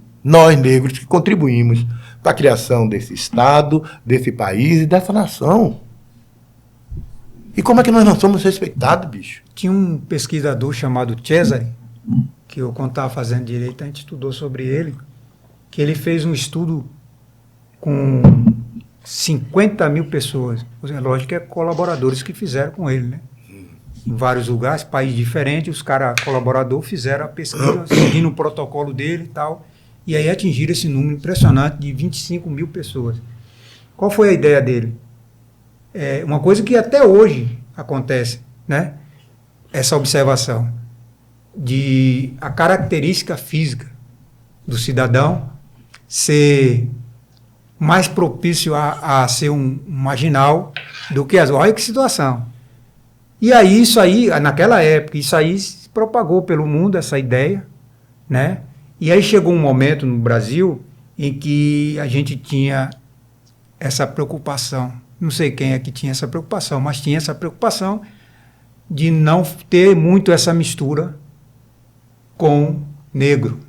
negros, que contribuímos para a criação desse Estado, desse país e dessa nação. E como é que nós não somos respeitados, bicho? Tinha um pesquisador chamado Cesare, que eu, quando estava fazendo direito, a gente estudou sobre ele, que ele fez um estudo com 50 mil pessoas. É lógico que é colaboradores que fizeram com ele, né? Em vários lugares, países diferentes, os caras, colaboradores, fizeram a pesquisa, seguindo o protocolo dele e tal, e aí atingiram esse número impressionante de 25 mil pessoas. Qual foi a ideia dele? É uma coisa que até hoje acontece, né? Essa observação de a característica física do cidadão ser mais propício a ser um marginal do que as... Olha que situação. E aí, isso aí, naquela época, isso aí se propagou pelo mundo, essa ideia, né? E aí chegou um momento no Brasil em que a gente tinha essa preocupação. Não sei quem é que tinha essa preocupação, mas tinha essa preocupação de não ter muito essa mistura com negro,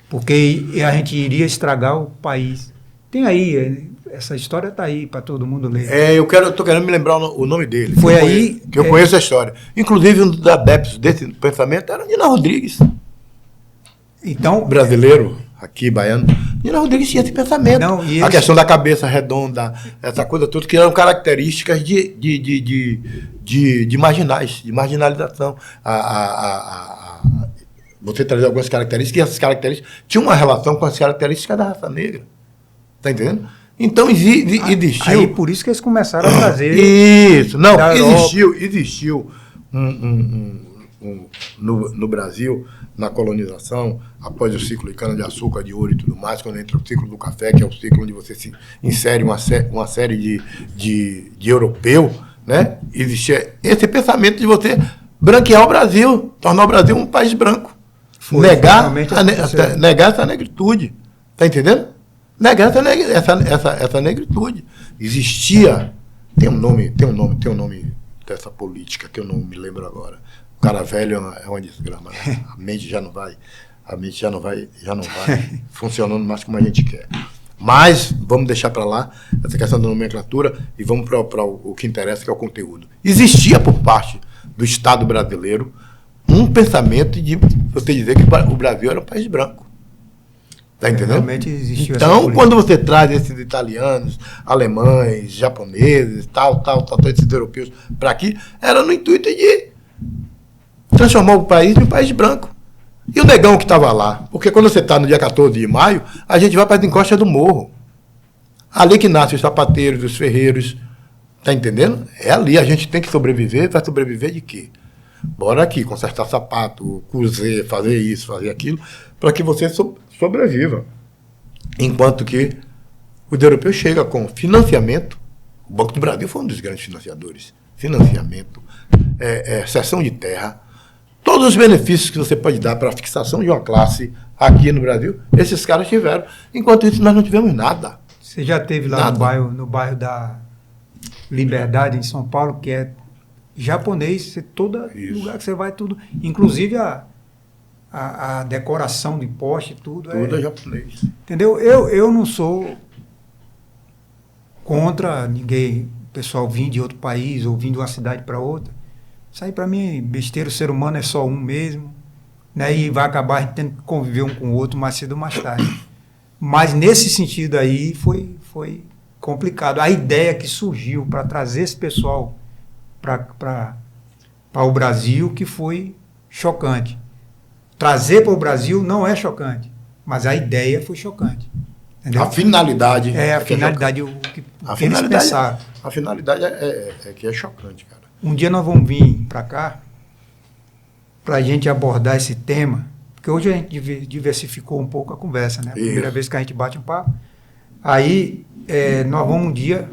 porque a gente iria estragar o país. Tem aí, essa história está aí para todo mundo ler. Eu estou querendo me lembrar o nome dele. Foi aí que eu conheço a história. Inclusive, um dos adeptos desse pensamento era Nina Rodrigues. Então, brasileiro, aqui, baiano. Nina Rodrigues tinha esse pensamento. Não, a questão da cabeça redonda, essa coisa toda, que eram características de marginais, de marginalização. Você trazer algumas características, e essas características tinham uma relação com as características da raça negra. Está entendendo? Então existiu... Aí por isso que eles começaram a trazer... Isso, não, existiu no Brasil, na colonização, após o ciclo de cana-de-açúcar, de ouro e tudo mais, quando entra o ciclo do café, que é o ciclo onde você se insere uma série de europeu, né? Existia esse pensamento de você branquear o Brasil, tornar o Brasil um país branco. Negar essa negritude. Está entendendo? Negar essa negritude. Existia, tem um nome dessa política que eu não me lembro agora. O cara velho é uma desgrama, né? A mente já não vai funcionando mais como a gente quer. Mas vamos deixar para lá essa questão da nomenclatura e vamos para o que interessa, que é o conteúdo. Existia por parte do Estado brasileiro um pensamento de você dizer que o Brasil era um país branco. Está entendendo? Realmente existiu então, quando você traz esses italianos, alemães, japoneses, esses europeus para aqui, era no intuito de transformar o país em um país branco. E o negão que estava lá? Porque quando você está no dia 14 de maio, a gente vai para as encostas do morro. Ali que nascem os sapateiros, os ferreiros. Está entendendo? É ali. A gente tem que sobreviver. Vai sobreviver de quê? Bora aqui, consertar sapato, cozer, fazer isso, fazer aquilo, para que você sobreviva. Enquanto que os europeus chegam com financiamento. O Banco do Brasil foi um dos grandes financiadores. Financiamento, cessão de terra, todos os benefícios que você pode dar para a fixação de uma classe aqui no Brasil, esses caras tiveram. Enquanto isso, nós não tivemos nada. Você já esteve lá no bairro da Liberdade, em São Paulo, que é japonês, todo lugar que você vai, tudo. Inclusive a decoração de poste, tudo é japonês. Entendeu? Eu não sou contra ninguém, o pessoal vir de outro país ou vir de uma cidade para outra. Isso aí, para mim, besteira. O ser humano é só um mesmo, né? E vai acabar tendo que conviver um com o outro mais cedo ou mais tarde. Mas, nesse sentido aí, foi complicado. A ideia que surgiu para trazer esse pessoal para o Brasil, que foi chocante. Trazer para o Brasil não é chocante, mas a ideia foi chocante. Entendeu? A finalidade. A finalidade, o que eles pensaram. A finalidade é que é chocante, cara. Um dia nós vamos vir para cá para a gente abordar esse tema, porque hoje a gente diversificou um pouco a conversa, né? A primeira vez que a gente bate um papo. Aí nós vamos um dia,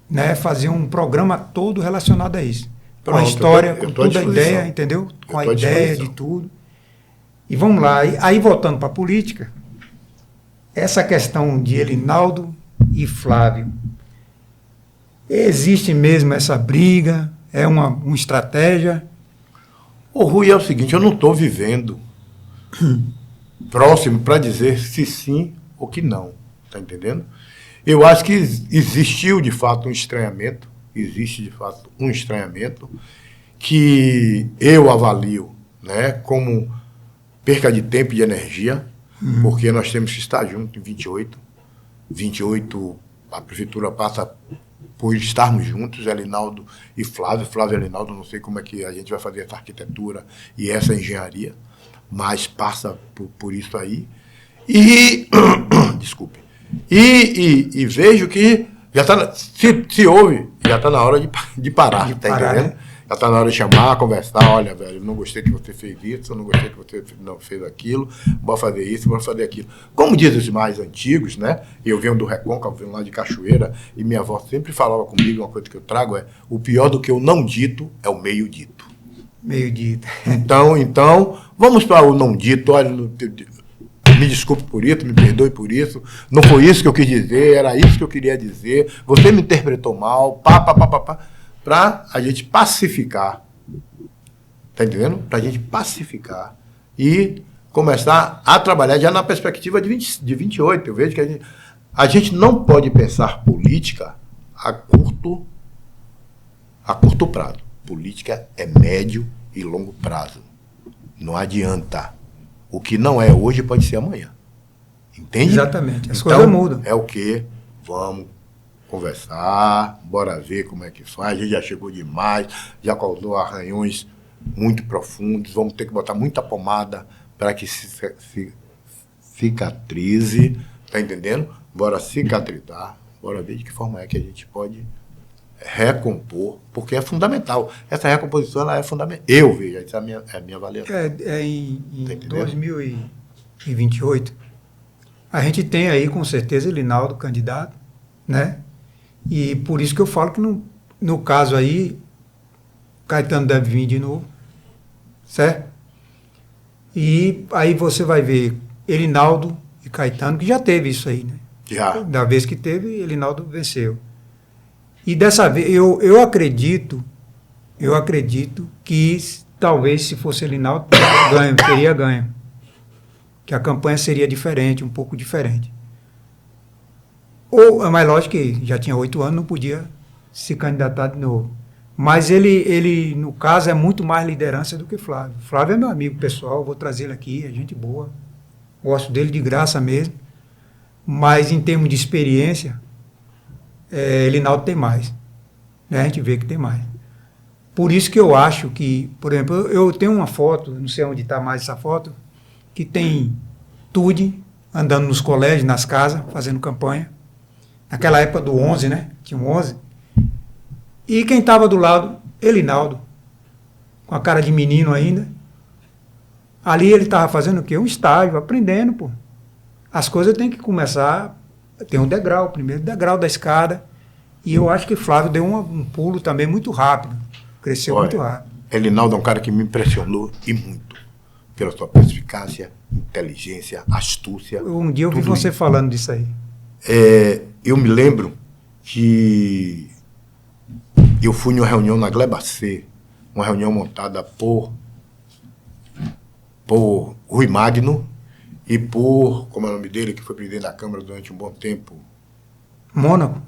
né, fazer um programa todo relacionado a isso. Com a história, com toda a ideia, entendeu? Com a ideia de tudo. E vamos lá. Aí voltando para a política, essa questão de Elinaldo e Flávio. Existe mesmo essa briga? É uma estratégia? O Rui, é o seguinte, eu não estou vivendo próximo para dizer se sim ou que não. Está entendendo? Eu acho que existiu, de fato, existe, de fato, um estranhamento que eu avalio, né, como perca de tempo e de energia, porque nós temos que estar juntos em 28. 28, a prefeitura passa por estarmos juntos, Elinaldo e Flávio. Flávio e Elinaldo, não sei como é que a gente vai fazer essa arquitetura e essa engenharia, mas passa por isso aí. E, desculpe, e vejo que já está, se ouve, já está na hora de parar, tá entendendo? Né? Já está na hora de chamar, conversar, olha, velho, não gostei que você fez isso, não gostei que você não fez aquilo, bora fazer isso, bora fazer aquilo. Como dizem os mais antigos, né? Eu venho do Recôncavo, venho lá de Cachoeira, e minha avó sempre falava comigo, uma coisa que eu trago o pior do que o não dito é o meio dito. Meio dito. Então, vamos para o não dito, olha, me desculpe por isso, me perdoe por isso, não foi isso que eu quis dizer, era isso que eu queria dizer, você me interpretou mal, para a gente pacificar, tá entendendo? Para a gente pacificar e começar a trabalhar já na perspectiva de 28. Eu vejo que a gente não pode pensar política a curto prazo. Política é médio e longo prazo. Não adianta. O que não é hoje pode ser amanhã. Entende? Exatamente. As coisas mudam. É o que? Vamos conversar, bora ver como é que faz. A gente já chegou demais, já causou arranhões muito profundos. Vamos ter que botar muita pomada para que cicatrize. Tá entendendo? Bora cicatrizar. Bora ver de que forma é que a gente pode recompor, porque é fundamental. Essa recomposição ela é fundamental. Eu vejo, essa é a minha avaliação. Em 2028, a gente tem aí, com certeza, Elinaldo candidato, né? E por isso que eu falo que, no caso aí, Caetano deve vir de novo, certo? E aí você vai ver Elinaldo e Caetano, que já teve isso aí, né? Já. Da vez que teve, Elinaldo venceu. E dessa vez, eu acredito que talvez se fosse Elinaldo, teria ganho. Que a campanha seria diferente, um pouco diferente. Ou, é mais lógico que já tinha 8 anos, não podia se candidatar de novo. Mas ele, no caso, é muito mais liderança do que Flávio. Flávio é meu amigo pessoal, vou trazer ele aqui, é gente boa. Gosto dele de graça mesmo. Mas em termos de experiência, Elinaldo tem mais. Né? A gente vê que tem mais. Por isso que eu acho que, por exemplo, eu tenho uma foto, não sei onde está mais essa foto, que tem Tude andando nos colégios, nas casas, fazendo campanha. Naquela época do 11, né? Tinha um 11. E quem estava do lado, Elinaldo, com a cara de menino ainda. Ali ele estava fazendo o quê? Um estágio, aprendendo, pô. As coisas têm que começar, tem um degrau, o primeiro degrau da escada. E eu acho que Flávio deu um pulo também muito rápido. Cresceu muito rápido. Elinaldo é um cara que me impressionou e muito. Pela sua perspicácia, inteligência, astúcia. Um dia eu vi você falando disso aí. Eu me lembro que eu fui em uma reunião na Glebacê, uma reunião montada por Rui Magno e por, como é o nome dele, que foi presidente da Câmara durante um bom tempo? Mônaco.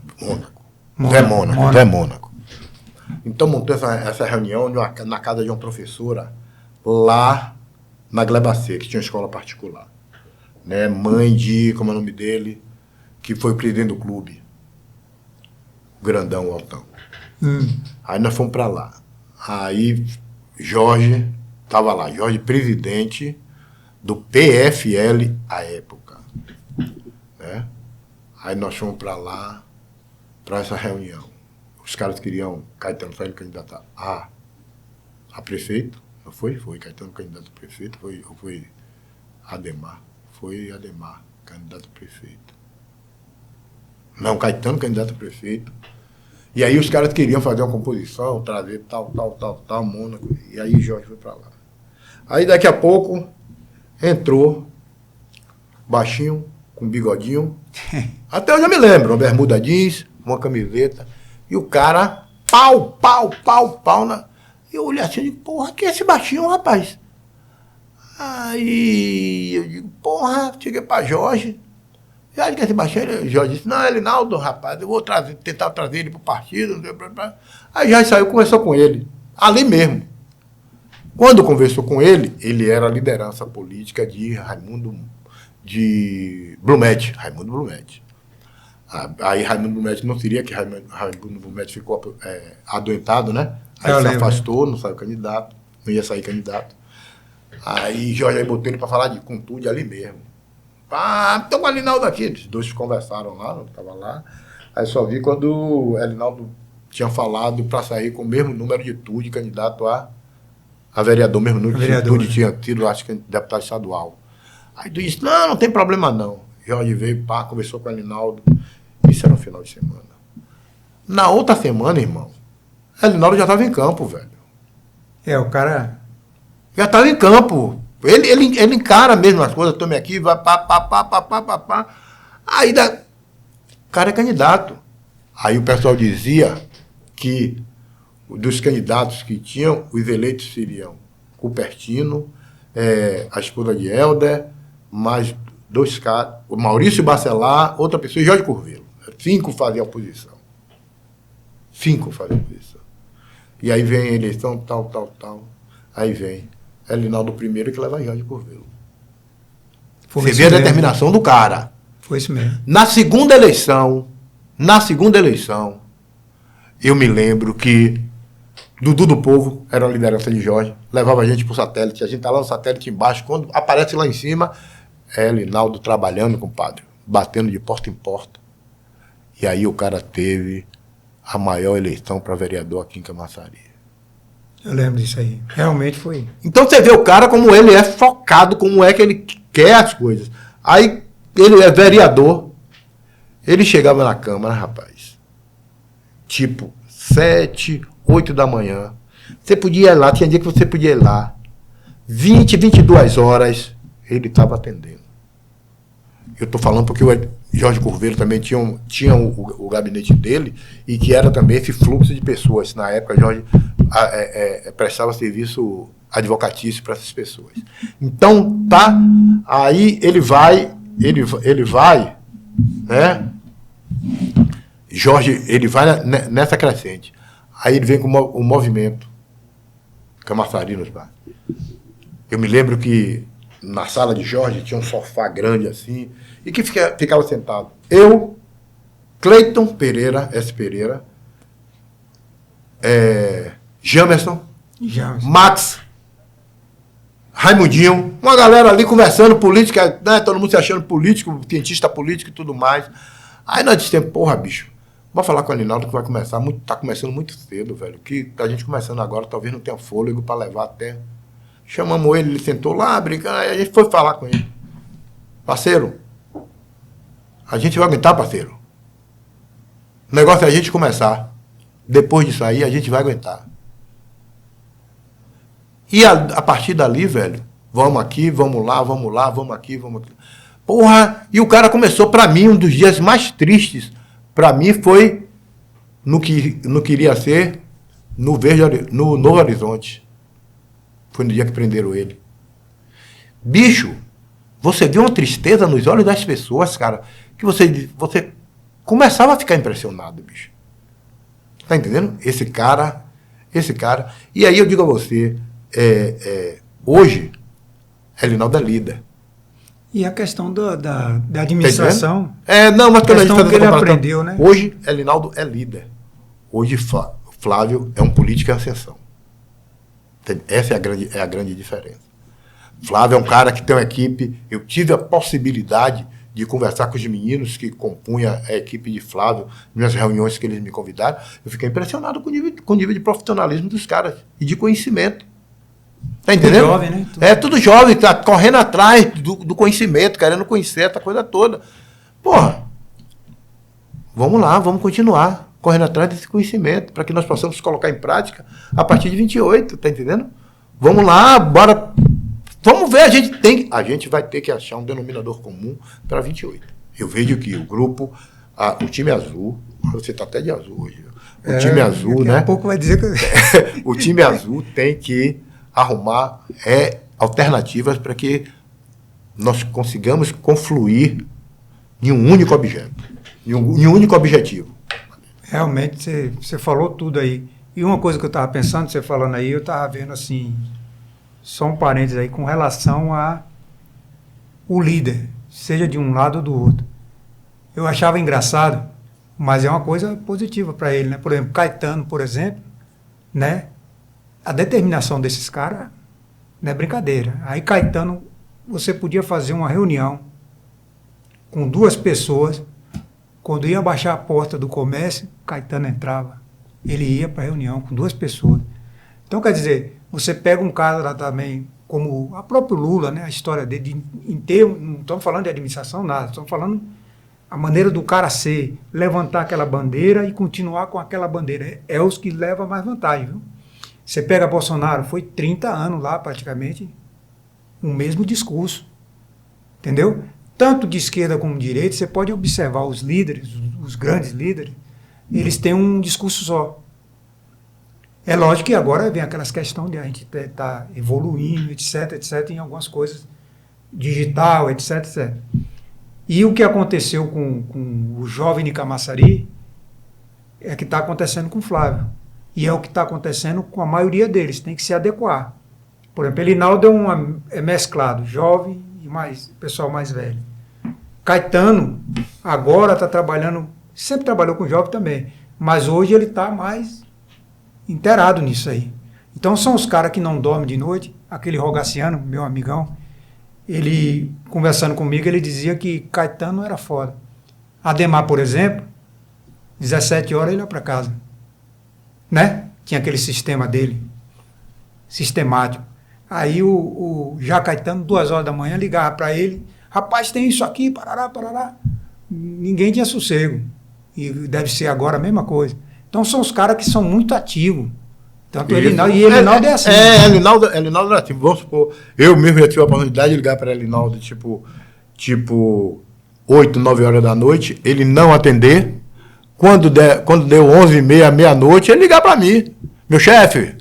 Zé Mônaco. Então montou essa reunião na casa de uma professora lá na Glebacê, que tinha uma escola particular. Né? Mãe de, como é o nome dele, que foi presidente do clube. Grandão, altão. Aí nós fomos para lá. Aí Jorge estava lá, Jorge presidente do PFL à época. Né? Aí nós fomos para lá, para essa reunião. Os caras queriam Caetano sair candidato a prefeito. Não foi? Foi Caetano candidato a prefeito. Foi Ademar. Foi Ademar, candidato a prefeito. Não, Caetano candidato a prefeito. E aí os caras queriam fazer uma composição, trazer tal, Mônaco. E aí Jorge foi para lá. Aí daqui a pouco entrou baixinho, com bigodinho. Até hoje eu me lembro, uma bermuda jeans, uma camiseta. E o cara, pau. E eu olhei assim e digo, porra, que é esse baixinho, rapaz? Aí eu digo, porra, cheguei para Jorge. E aí que esse baixinho, Jorge disse, não, Elinaldo, rapaz, eu vou tentar trazer ele para o partido. Aí Jorge saiu, conversou com ele, ali mesmo. Quando conversou com ele, ele era a liderança política de Raimundo Blumet. Aí Raimundo Blumet não queria, que Raimundo Blumet ficou adoentado, né? Aí se afastou, não saiu candidato, não ia sair candidato. Aí Jorge aí botou ele para falar com Tude ali mesmo. Então o Elinaldo aqui, os dois conversaram lá, não estava lá. Aí só vi quando o Elinaldo tinha falado para sair com o mesmo número de Tude, candidato a vereador, mesmo número de Tude tinha tido, acho que deputado estadual. Aí tu disse, não tem problema não. Jorge veio, conversou com o Elinaldo. Isso era no final de semana. Na outra semana, irmão, Elinaldo já estava em campo, velho. O cara... Já estava em campo. Ele encara mesmo as coisas, tome aqui, vai pá. Aí o cara é candidato. Aí o pessoal dizia que dos candidatos que tinham, os eleitos seriam Cupertino, a esposa de Helder, mais 2 caras, o Maurício Bacelar, outra pessoa e Jorge Curvelo. 5 faziam oposição. 5 faziam oposição. E aí vem a eleição, tal. Aí vem Elinaldo primeiro que leva Jorge Curvelo. Você vê a determinação do cara. Foi isso mesmo. Na segunda eleição, eu me lembro que Dudu do Povo era a liderança de Jorge, levava a gente pro satélite, a gente tá lá no satélite embaixo, quando aparece lá em cima, Elinaldo trabalhando, compadre, batendo de porta em porta. E aí o cara teve a maior eleição para vereador aqui em Camaçari. Eu lembro disso aí. Realmente foi. Então você vê o cara como ele é focado, como é que ele quer as coisas. Aí ele é vereador. Ele chegava na Câmara, rapaz, tipo 7, 8 da manhã. Você podia ir lá, tinha dia que você podia ir lá. 20, 22 horas, ele estava atendendo. Eu estou falando porque o Jorge Curveiro também tinha o gabinete dele e que era também esse fluxo de pessoas. Na época, Jorge prestava serviço advocatício para essas pessoas. Então, tá, aí ele vai, né? Jorge, ele vai nessa crescente. Aí ele vem com o movimento Camaçari nos bares. Eu me lembro que na sala de Jorge tinha um sofá grande assim, e que ficava sentado. Eu, Cleiton Pereira, S. Pereira, Jamerson, Max, Raimundinho, uma galera ali conversando política, né, todo mundo se achando político, cientista político e tudo mais. Aí nós dissemos, porra, bicho, vamos falar com o Alinaldo que vai começar, tá começando muito cedo, velho, que a gente começando agora talvez não tenha fôlego para levar até... Chamamos ele sentou lá, brincando, aí a gente foi falar com ele. Parceiro, a gente vai aguentar, parceiro. O negócio é a gente começar. Depois disso aí, a gente vai aguentar. E a partir dali, velho, vamos aqui, vamos lá, vamos aqui, vamos aqui. Porra, e o cara começou, pra mim, um dos dias mais tristes, pra mim foi no que iria ser no Novo Horizonte. Foi no dia que prenderam ele. Bicho, você viu uma tristeza nos olhos das pessoas, cara, que você começava a ficar impressionado, bicho. Tá entendendo? Esse cara. E aí eu digo a você, hoje, Elinaldo é líder. E a questão da administração. Não, mas quando a gente que ele aprendeu, né? Hoje, Elinaldo é líder. Hoje, Flávio é um político em ascensão. Essa é a grande diferença. Flávio é um cara que tem uma equipe. Eu tive a possibilidade de conversar com os meninos que compunham a equipe de Flávio, nas reuniões que eles me convidaram. Eu fiquei impressionado com o nível de profissionalismo dos caras e de conhecimento. Tá entendendo? Tudo jovem, né? Tudo jovem, tá correndo atrás do conhecimento, querendo conhecer essa coisa toda. Porra, vamos lá, vamos continuar correndo atrás desse conhecimento, para que nós possamos colocar em prática a partir de 28, tá entendendo? Vamos lá, bora. Vamos ver, a gente vai ter que achar um denominador comum para 28. Eu vejo que o grupo, o time azul, você está até de azul hoje, o time azul, né? Daqui a pouco vai dizer que... O time azul tem que arrumar alternativas para que nós consigamos confluir em um único objeto, em um único objetivo. Realmente, você falou tudo aí. E uma coisa que eu estava pensando, você falando aí, eu estava vendo assim, só um parênteses aí, com relação a o líder, seja de um lado ou do outro. Eu achava engraçado, mas é uma coisa positiva para ele, né? Por exemplo, Caetano, por exemplo, né? A determinação desses caras não é brincadeira. Aí Caetano, você podia fazer uma reunião com 2 pessoas. Quando ia baixar a porta do comércio, Caetano entrava. Ele ia para a reunião com 2 pessoas. Então, quer dizer, você pega um cara lá também, como a própria Lula, né, a história dele, não estamos falando de administração, nada, estamos falando a maneira do cara ser, levantar aquela bandeira e continuar com aquela bandeira. É os que levam mais vantagem, viu? Você pega Bolsonaro, foi 30 anos lá, praticamente, o mesmo discurso. Entendeu? Tanto de esquerda como de direita, você pode observar os líderes, os grandes líderes, eles têm um discurso só. É lógico que agora vem aquelas questões de a gente estar evoluindo, etc, em algumas coisas, digital, etc. E o que aconteceu com o jovem de Camaçari é que está acontecendo com o Flávio. E é o que está acontecendo com a maioria deles, tem que se adequar. Por exemplo, Elinaldo é mesclado, jovem e pessoal mais velho. Caetano agora está trabalhando, sempre trabalhou com jovem também, mas hoje ele está mais inteirado nisso aí. Então são os caras que não dormem de noite. Aquele Rogaciano, meu amigão, ele, conversando comigo, ele dizia que Caetano era foda. Ademar, por exemplo, 17 horas ele ia para casa. Né? Tinha aquele sistema dele, sistemático. Aí o Jacaetano, 2 horas da manhã, ligava para ele, rapaz, tem isso aqui, parará, parará. Ninguém tinha sossego. E deve ser agora a mesma coisa. Então são os caras que são muito ativos. Tanto Elinaldo, e Elinaldo é assim. Elinaldo é ativo. Vamos supor, eu mesmo já tive a oportunidade de ligar para Elinaldo, tipo 8, 9 horas da noite, ele não atender. Quando deu 11h30, meia-noite, ele ligar para mim. Meu chefe,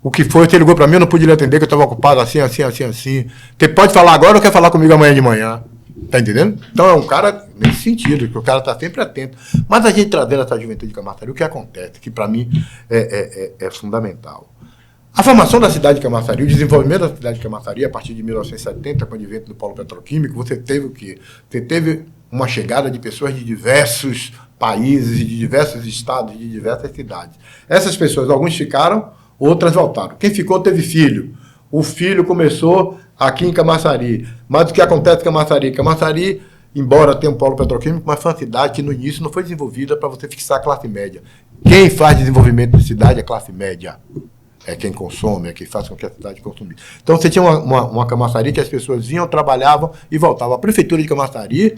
o que foi? Você ligou para mim, eu não pude lhe atender, que eu estava ocupado assim. Você pode falar agora ou quer falar comigo amanhã de manhã? Tá entendendo? Então é um cara nesse sentido, que o cara está sempre atento. Mas a gente trazendo essa juventude de Camaçari, o que acontece? Que para mim é fundamental. A formação da cidade de Camaçari, o desenvolvimento da cidade de Camaçari, a partir de 1970, com o advento do polo petroquímico, você teve o quê? Você teve uma chegada de pessoas de diversos países, de diversos estados, de diversas cidades. Essas pessoas, alguns ficaram, outras voltaram. Quem ficou teve filho. O filho começou aqui em Camaçari. Mas o que acontece em Camaçari? Camaçari, embora tenha um polo petroquímico, mas foi uma cidade que no início não foi desenvolvida para você fixar a classe média. Quem faz desenvolvimento de cidade é a classe média. É quem consome, é quem faz com que a cidade consumisse. Então você tinha uma Camaçari que as pessoas vinham, trabalhavam e voltavam. A prefeitura de Camaçari,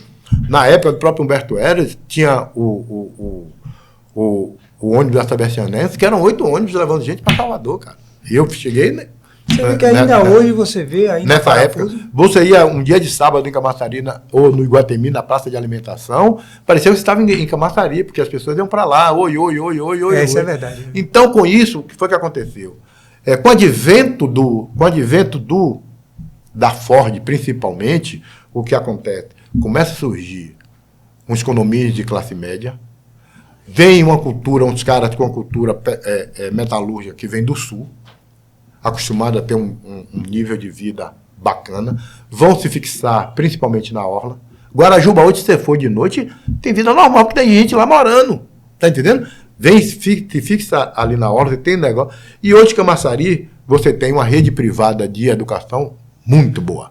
na época do próprio Humberto Eras, tinha o ônibus da Sebastianense, que eram 8 ônibus levando gente para Salvador, cara. E eu cheguei... Você vê que ainda hoje você vê... Ainda nessa época, você ia um dia de sábado em Camaçari, ou no Iguatemi, na praça de alimentação, parecia que você estava em Camaçari, porque as pessoas iam para lá, oi. Isso é verdade. Então, com isso, o que foi que aconteceu? Com o advento da Ford, principalmente, o que acontece? Começa a surgir uns condomínios de classe média, vem uma cultura, uns caras com uma cultura metalúrgica que vem do Sul, acostumado a ter um nível de vida bacana, vão se fixar principalmente na orla. Guarajuba, hoje, se você for de noite, tem vida normal, porque tem gente lá morando. Tá entendendo? Vem, se fixa ali na orla, você tem negócio. E hoje, Camaçari, você tem uma rede privada de educação muito boa.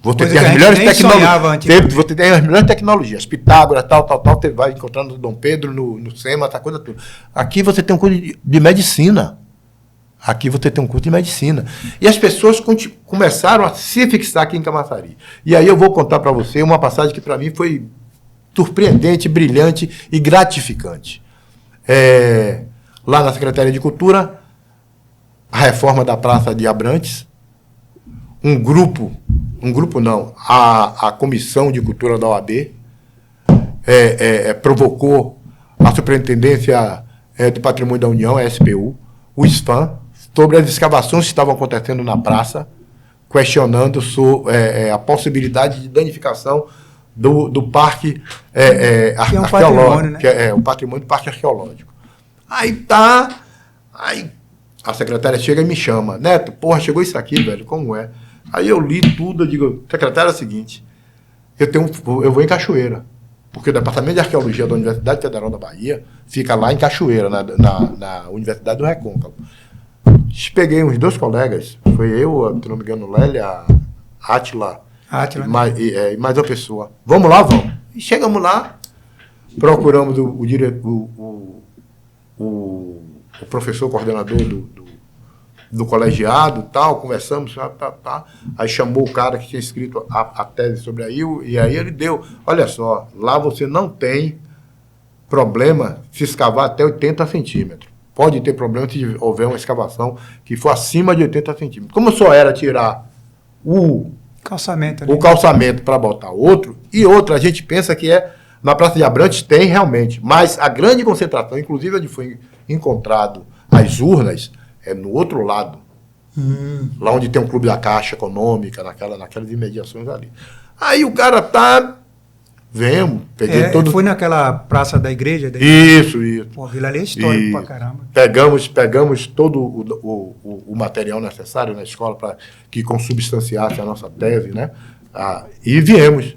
Você tem as melhores tecnologias. Você tem as melhores tecnologias. Pitágoras, tal. Você vai encontrando no Dom Pedro, no SEMA, essa coisa toda. Aqui você tem um curso de medicina. E as pessoas começaram a se fixar aqui em Camaçari. E aí eu vou contar para você uma passagem que para mim foi surpreendente, brilhante e gratificante. Lá na Secretaria de Cultura, a reforma da Praça de Abrantes, a Comissão de Cultura da OAB provocou a Superintendência do Patrimônio da União, a SPU, o SFAM, sobre as escavações que estavam acontecendo na praça, questionando a possibilidade de danificação do parque arqueológico, né? Que é o patrimônio do parque arqueológico. Aí a secretária chega e me chama, Neto, chegou isso aqui, velho, como é? Aí eu li tudo, eu digo, secretária, é o seguinte, eu vou em Cachoeira, porque o Departamento de Arqueologia da Universidade Federal da Bahia fica lá em Cachoeira, na Universidade do Recôncavo. Peguei uns 2 colegas, foi eu, se não me engano, Lélia, Átila, e mais uma pessoa. Vamos lá, vamos. E chegamos lá, procuramos o professor coordenador do colegiado, tal, conversamos, aí chamou o cara que tinha escrito a tese sobre a IU, e aí ele deu, olha só, lá você não tem problema se escavar até 80 centímetros. Pode ter problema se houver uma escavação que for acima de 80 centímetros. Como só era tirar o calçamento para botar outro, e outro, a gente pensa que na Praça de Abrantes tem realmente, mas a grande concentração, inclusive onde foi encontrado as urnas, é no outro lado. Lá onde tem um clube da Caixa Econômica, naquelas imediações ali. Aí o cara peguei todo... Foi naquela praça da igreja? Isso. Pô, Vila ali é histórico pra caramba. Pegamos todo o material necessário na escola para que consubstanciasse a nossa tese, né? E viemos.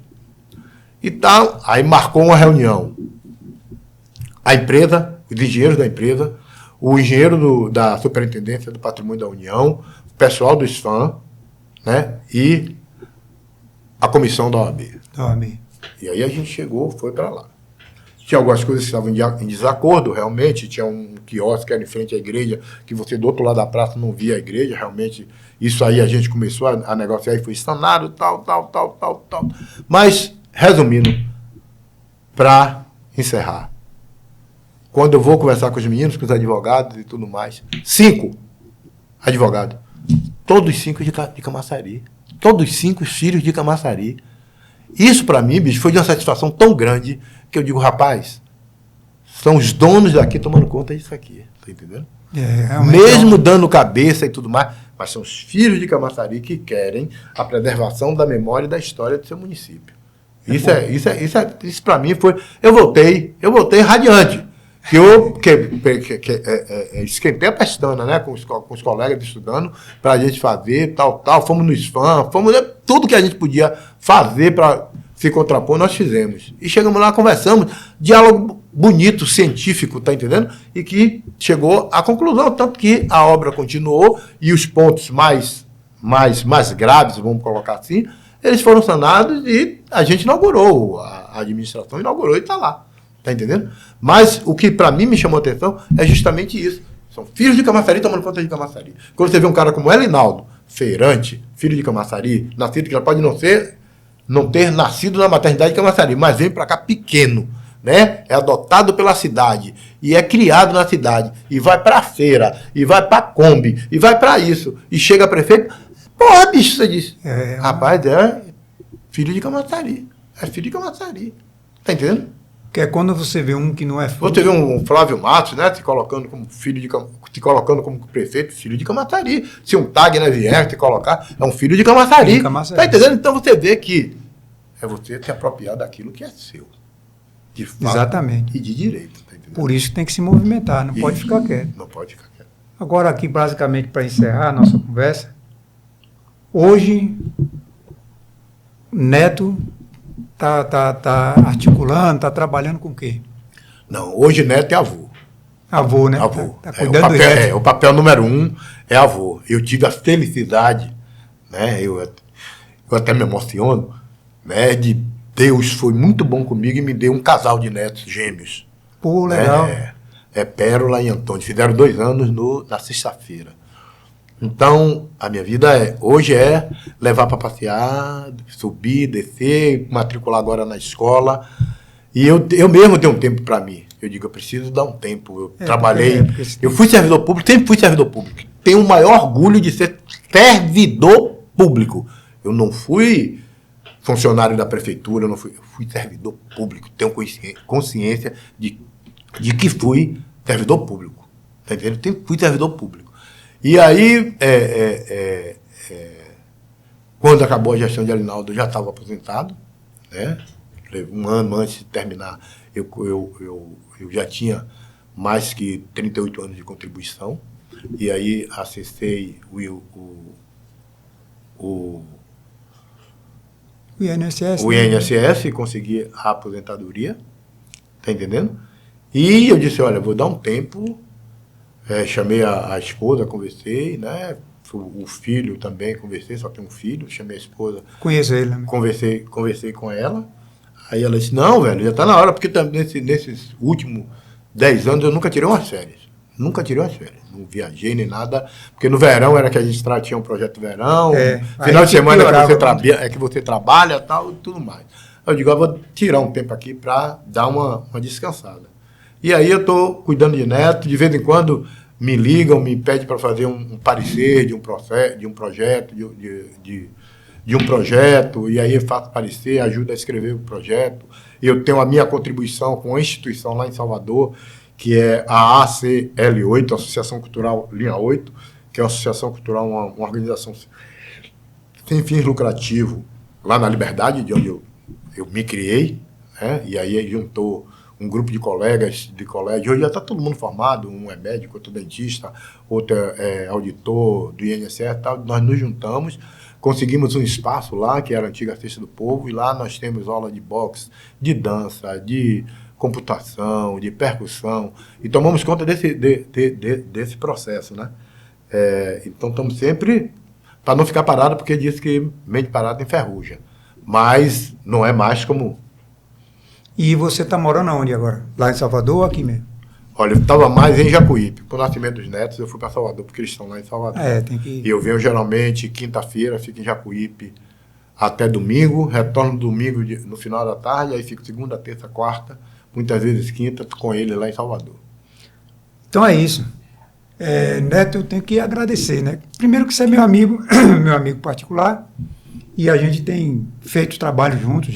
E tal, aí marcou uma reunião. A empresa, os engenheiros da empresa, o engenheiro da Superintendência do Patrimônio da União, o pessoal do SFAM, né? E a comissão da OAB. E aí a gente foi para lá. Tinha algumas coisas que estavam em desacordo, realmente. Tinha um quiosque que era em frente à igreja, que você do outro lado da praça não via a igreja, realmente. Isso aí a gente começou a negociar e foi sanado, tal. Mas, resumindo, para encerrar, quando eu vou conversar com os meninos, com os advogados e tudo mais, 5 advogados, todos 5 de Camaçari. Todos 5 filhos de Camaçari. Isso, para mim, bicho, foi de uma satisfação tão grande que eu digo, rapaz, são os donos daqui tomando conta disso aqui. Tá entendendo? Mesmo dando cabeça e tudo mais, mas são os filhos de Camaçari que querem a preservação da memória e da história do seu município. Isso para mim foi... Eu voltei radiante. Esquentei a pestana, né, com os colegas estudando, para a gente fazer, tal. Fomos nos fãs, tudo que a gente podia fazer para se contrapor, nós fizemos. E chegamos lá, conversamos, diálogo bonito, científico, tá entendendo? E que chegou à conclusão, tanto que a obra continuou e os pontos mais graves, vamos colocar assim, eles foram sanados e a gente inaugurou, a administração inaugurou e está lá. Tá entendendo? Mas o que para mim me chamou a atenção é justamente isso. São filhos de Camaçari tomando conta de Camaçari. Quando você vê um cara como Elinaldo, feirante, filho de Camaçari, nascido que já pode não ter nascido na maternidade de Camaçari, mas vem para cá pequeno, né? É adotado pela cidade e é criado na cidade e vai para a feira e vai para a Kombi e vai para isso e chega a prefeito, porra, bicho, você disse. Rapaz, é filho de Camaçari. É filho de Camaçari. Tá entendendo? Que é quando você vê um que não é filho. Você vê um Flávio Matos, né? Te colocando como prefeito, filho de Camaçari. Se um Tagner vier te colocar, é um filho de Camaçari. Tá entendendo? Então você vê que é você te apropriar daquilo que é seu. De fato. Exatamente. E de direito. Tá entendendo? Por isso que tem que se movimentar, não pode ficar quieto. Não pode ficar quieto. Agora aqui, basicamente, para encerrar a nossa conversa, hoje, Neto tá articulando, tá trabalhando com o quê? Não, hoje Neto é avô. Avô, né? Avô. Tá cuidando do o papel número 1 é avô. Eu tive a felicidade, né? Eu até me emociono, né? De Deus foi muito bom comigo e me deu um casal de netos gêmeos. Pô, legal. Pérola e Antônio. Fizeram 2 anos na sexta-feira. Então, a minha vida hoje é levar para passear, subir, descer, matricular agora na escola. E eu mesmo tenho um tempo para mim. Eu digo, eu preciso dar um tempo. Eu trabalhei, eu fui servidor público, sempre fui servidor público. Tenho o maior orgulho de ser servidor público. Eu não fui funcionário da prefeitura, eu fui servidor público. Tenho consciência de que fui servidor público. Tá entendendo? Fui servidor público. E aí, quando acabou a gestão de Elinaldo, eu já estava aposentado, né? Um ano antes de terminar, eu já tinha mais que 38 anos de contribuição. E aí acessei o INSS e consegui a aposentadoria, tá entendendo? E eu disse, olha, vou dar um tempo. Chamei a esposa, conversei, né? O filho também, conversei, só tenho um filho, chamei a esposa. Conheço ele, né? Conversei com ela. Aí ela disse, não, velho, já está na hora, porque nesses últimos 10 anos eu nunca tirei umas férias. Nunca tirei umas férias. Não viajei nem nada, porque no verão era que a gente tinha um projeto de verão, final de semana é que você trabalha tal, e tudo mais. Eu digo, eu vou tirar um tempo aqui para dar uma descansada. E aí eu estou cuidando de neto, de vez em quando me ligam, me pedem para fazer um parecer de um projeto, de um projeto, e aí eu faço parecer, ajudo a escrever o projeto. Eu tenho a minha contribuição com a instituição lá em Salvador, que é a ACL8, Associação Cultural Linha 8, que é uma associação cultural, uma organização sem fins lucrativos, lá na Liberdade, de onde eu me criei, né? E aí juntou um grupo de colegas de colégio. Hoje já está todo mundo formado, um é médico, outro dentista, outro é auditor do INSS e tal. Nós nos juntamos, conseguimos um espaço lá, que era a antiga Festa do Povo, e lá nós temos aula de boxe, de dança, de computação, de percussão, e tomamos conta desse processo, né? Então estamos sempre, para não ficar parado, porque diz que mente parada enferruja, mas não é mais como E você está morando aonde agora? Lá em Salvador ou aqui mesmo? Olha, eu estava mais em Jacuípe. Com o nascimento dos netos, eu fui para Salvador, porque eles estão lá em Salvador. Tem que... E eu venho geralmente quinta-feira, fico em Jacuípe até domingo, retorno domingo no final da tarde, aí fico segunda, terça, quarta, muitas vezes quinta, com ele lá em Salvador. Então é isso. Neto, eu tenho que agradecer, né? Primeiro que você é meu amigo, meu amigo particular, e a gente tem feito trabalho juntos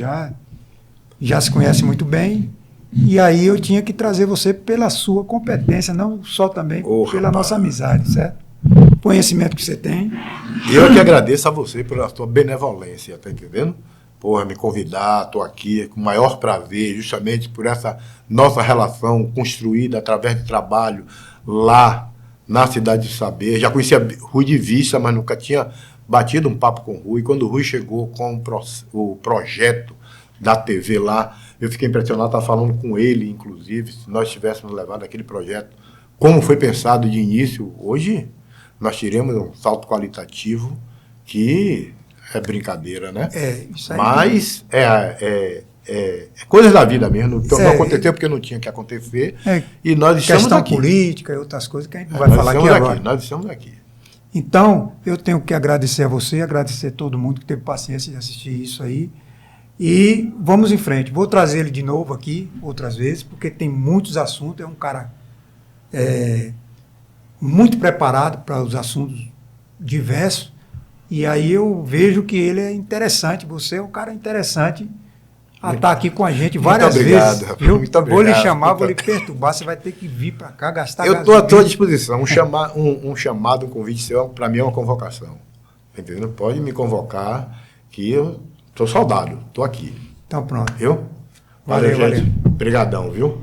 já se conhece muito bem, e aí eu tinha que trazer você pela sua competência, não só também pela nossa amizade, certo? Conhecimento que você tem. E eu que agradeço a você pela sua benevolência, tá entendendo? Porra, me convidar, estou aqui com o maior prazer, justamente por essa nossa relação construída através de trabalho lá na Cidade de Saber. Já conhecia Rui de vista, mas nunca tinha batido um papo com o Rui. Quando o Rui chegou com o projeto da TV lá, eu fiquei impressionado, estava falando com ele, inclusive, se nós tivéssemos levado aquele projeto, como foi pensado de início, hoje nós tiramos um salto qualitativo que é brincadeira, né? Isso aí. Mas é coisas da vida mesmo. Então, não aconteceu porque não tinha que acontecer. E nós estamos questão aqui. Política e outras coisas que a gente não vai falar aqui agora. Nós estamos aqui. Então, eu tenho que agradecer a você, agradecer a todo mundo que teve paciência de assistir isso aí. E vamos em frente. Vou trazer ele de novo aqui, outras vezes, porque tem muitos assuntos. É um cara muito preparado para os assuntos diversos. E aí eu vejo que ele é interessante. Você é um cara interessante a estar aqui com a gente várias vezes. Rapaz, muito obrigado. Vou lhe chamar, vou lhe perturbar. Você vai ter que vir para cá, gastar Eu estou à tua disposição. Um chamado, um convite seu, para mim é uma convocação. Entendeu? Pode me convocar, que eu estou soldado. Estou aqui. Então pronto. Viu? Valeu, gente. Obrigadão, viu?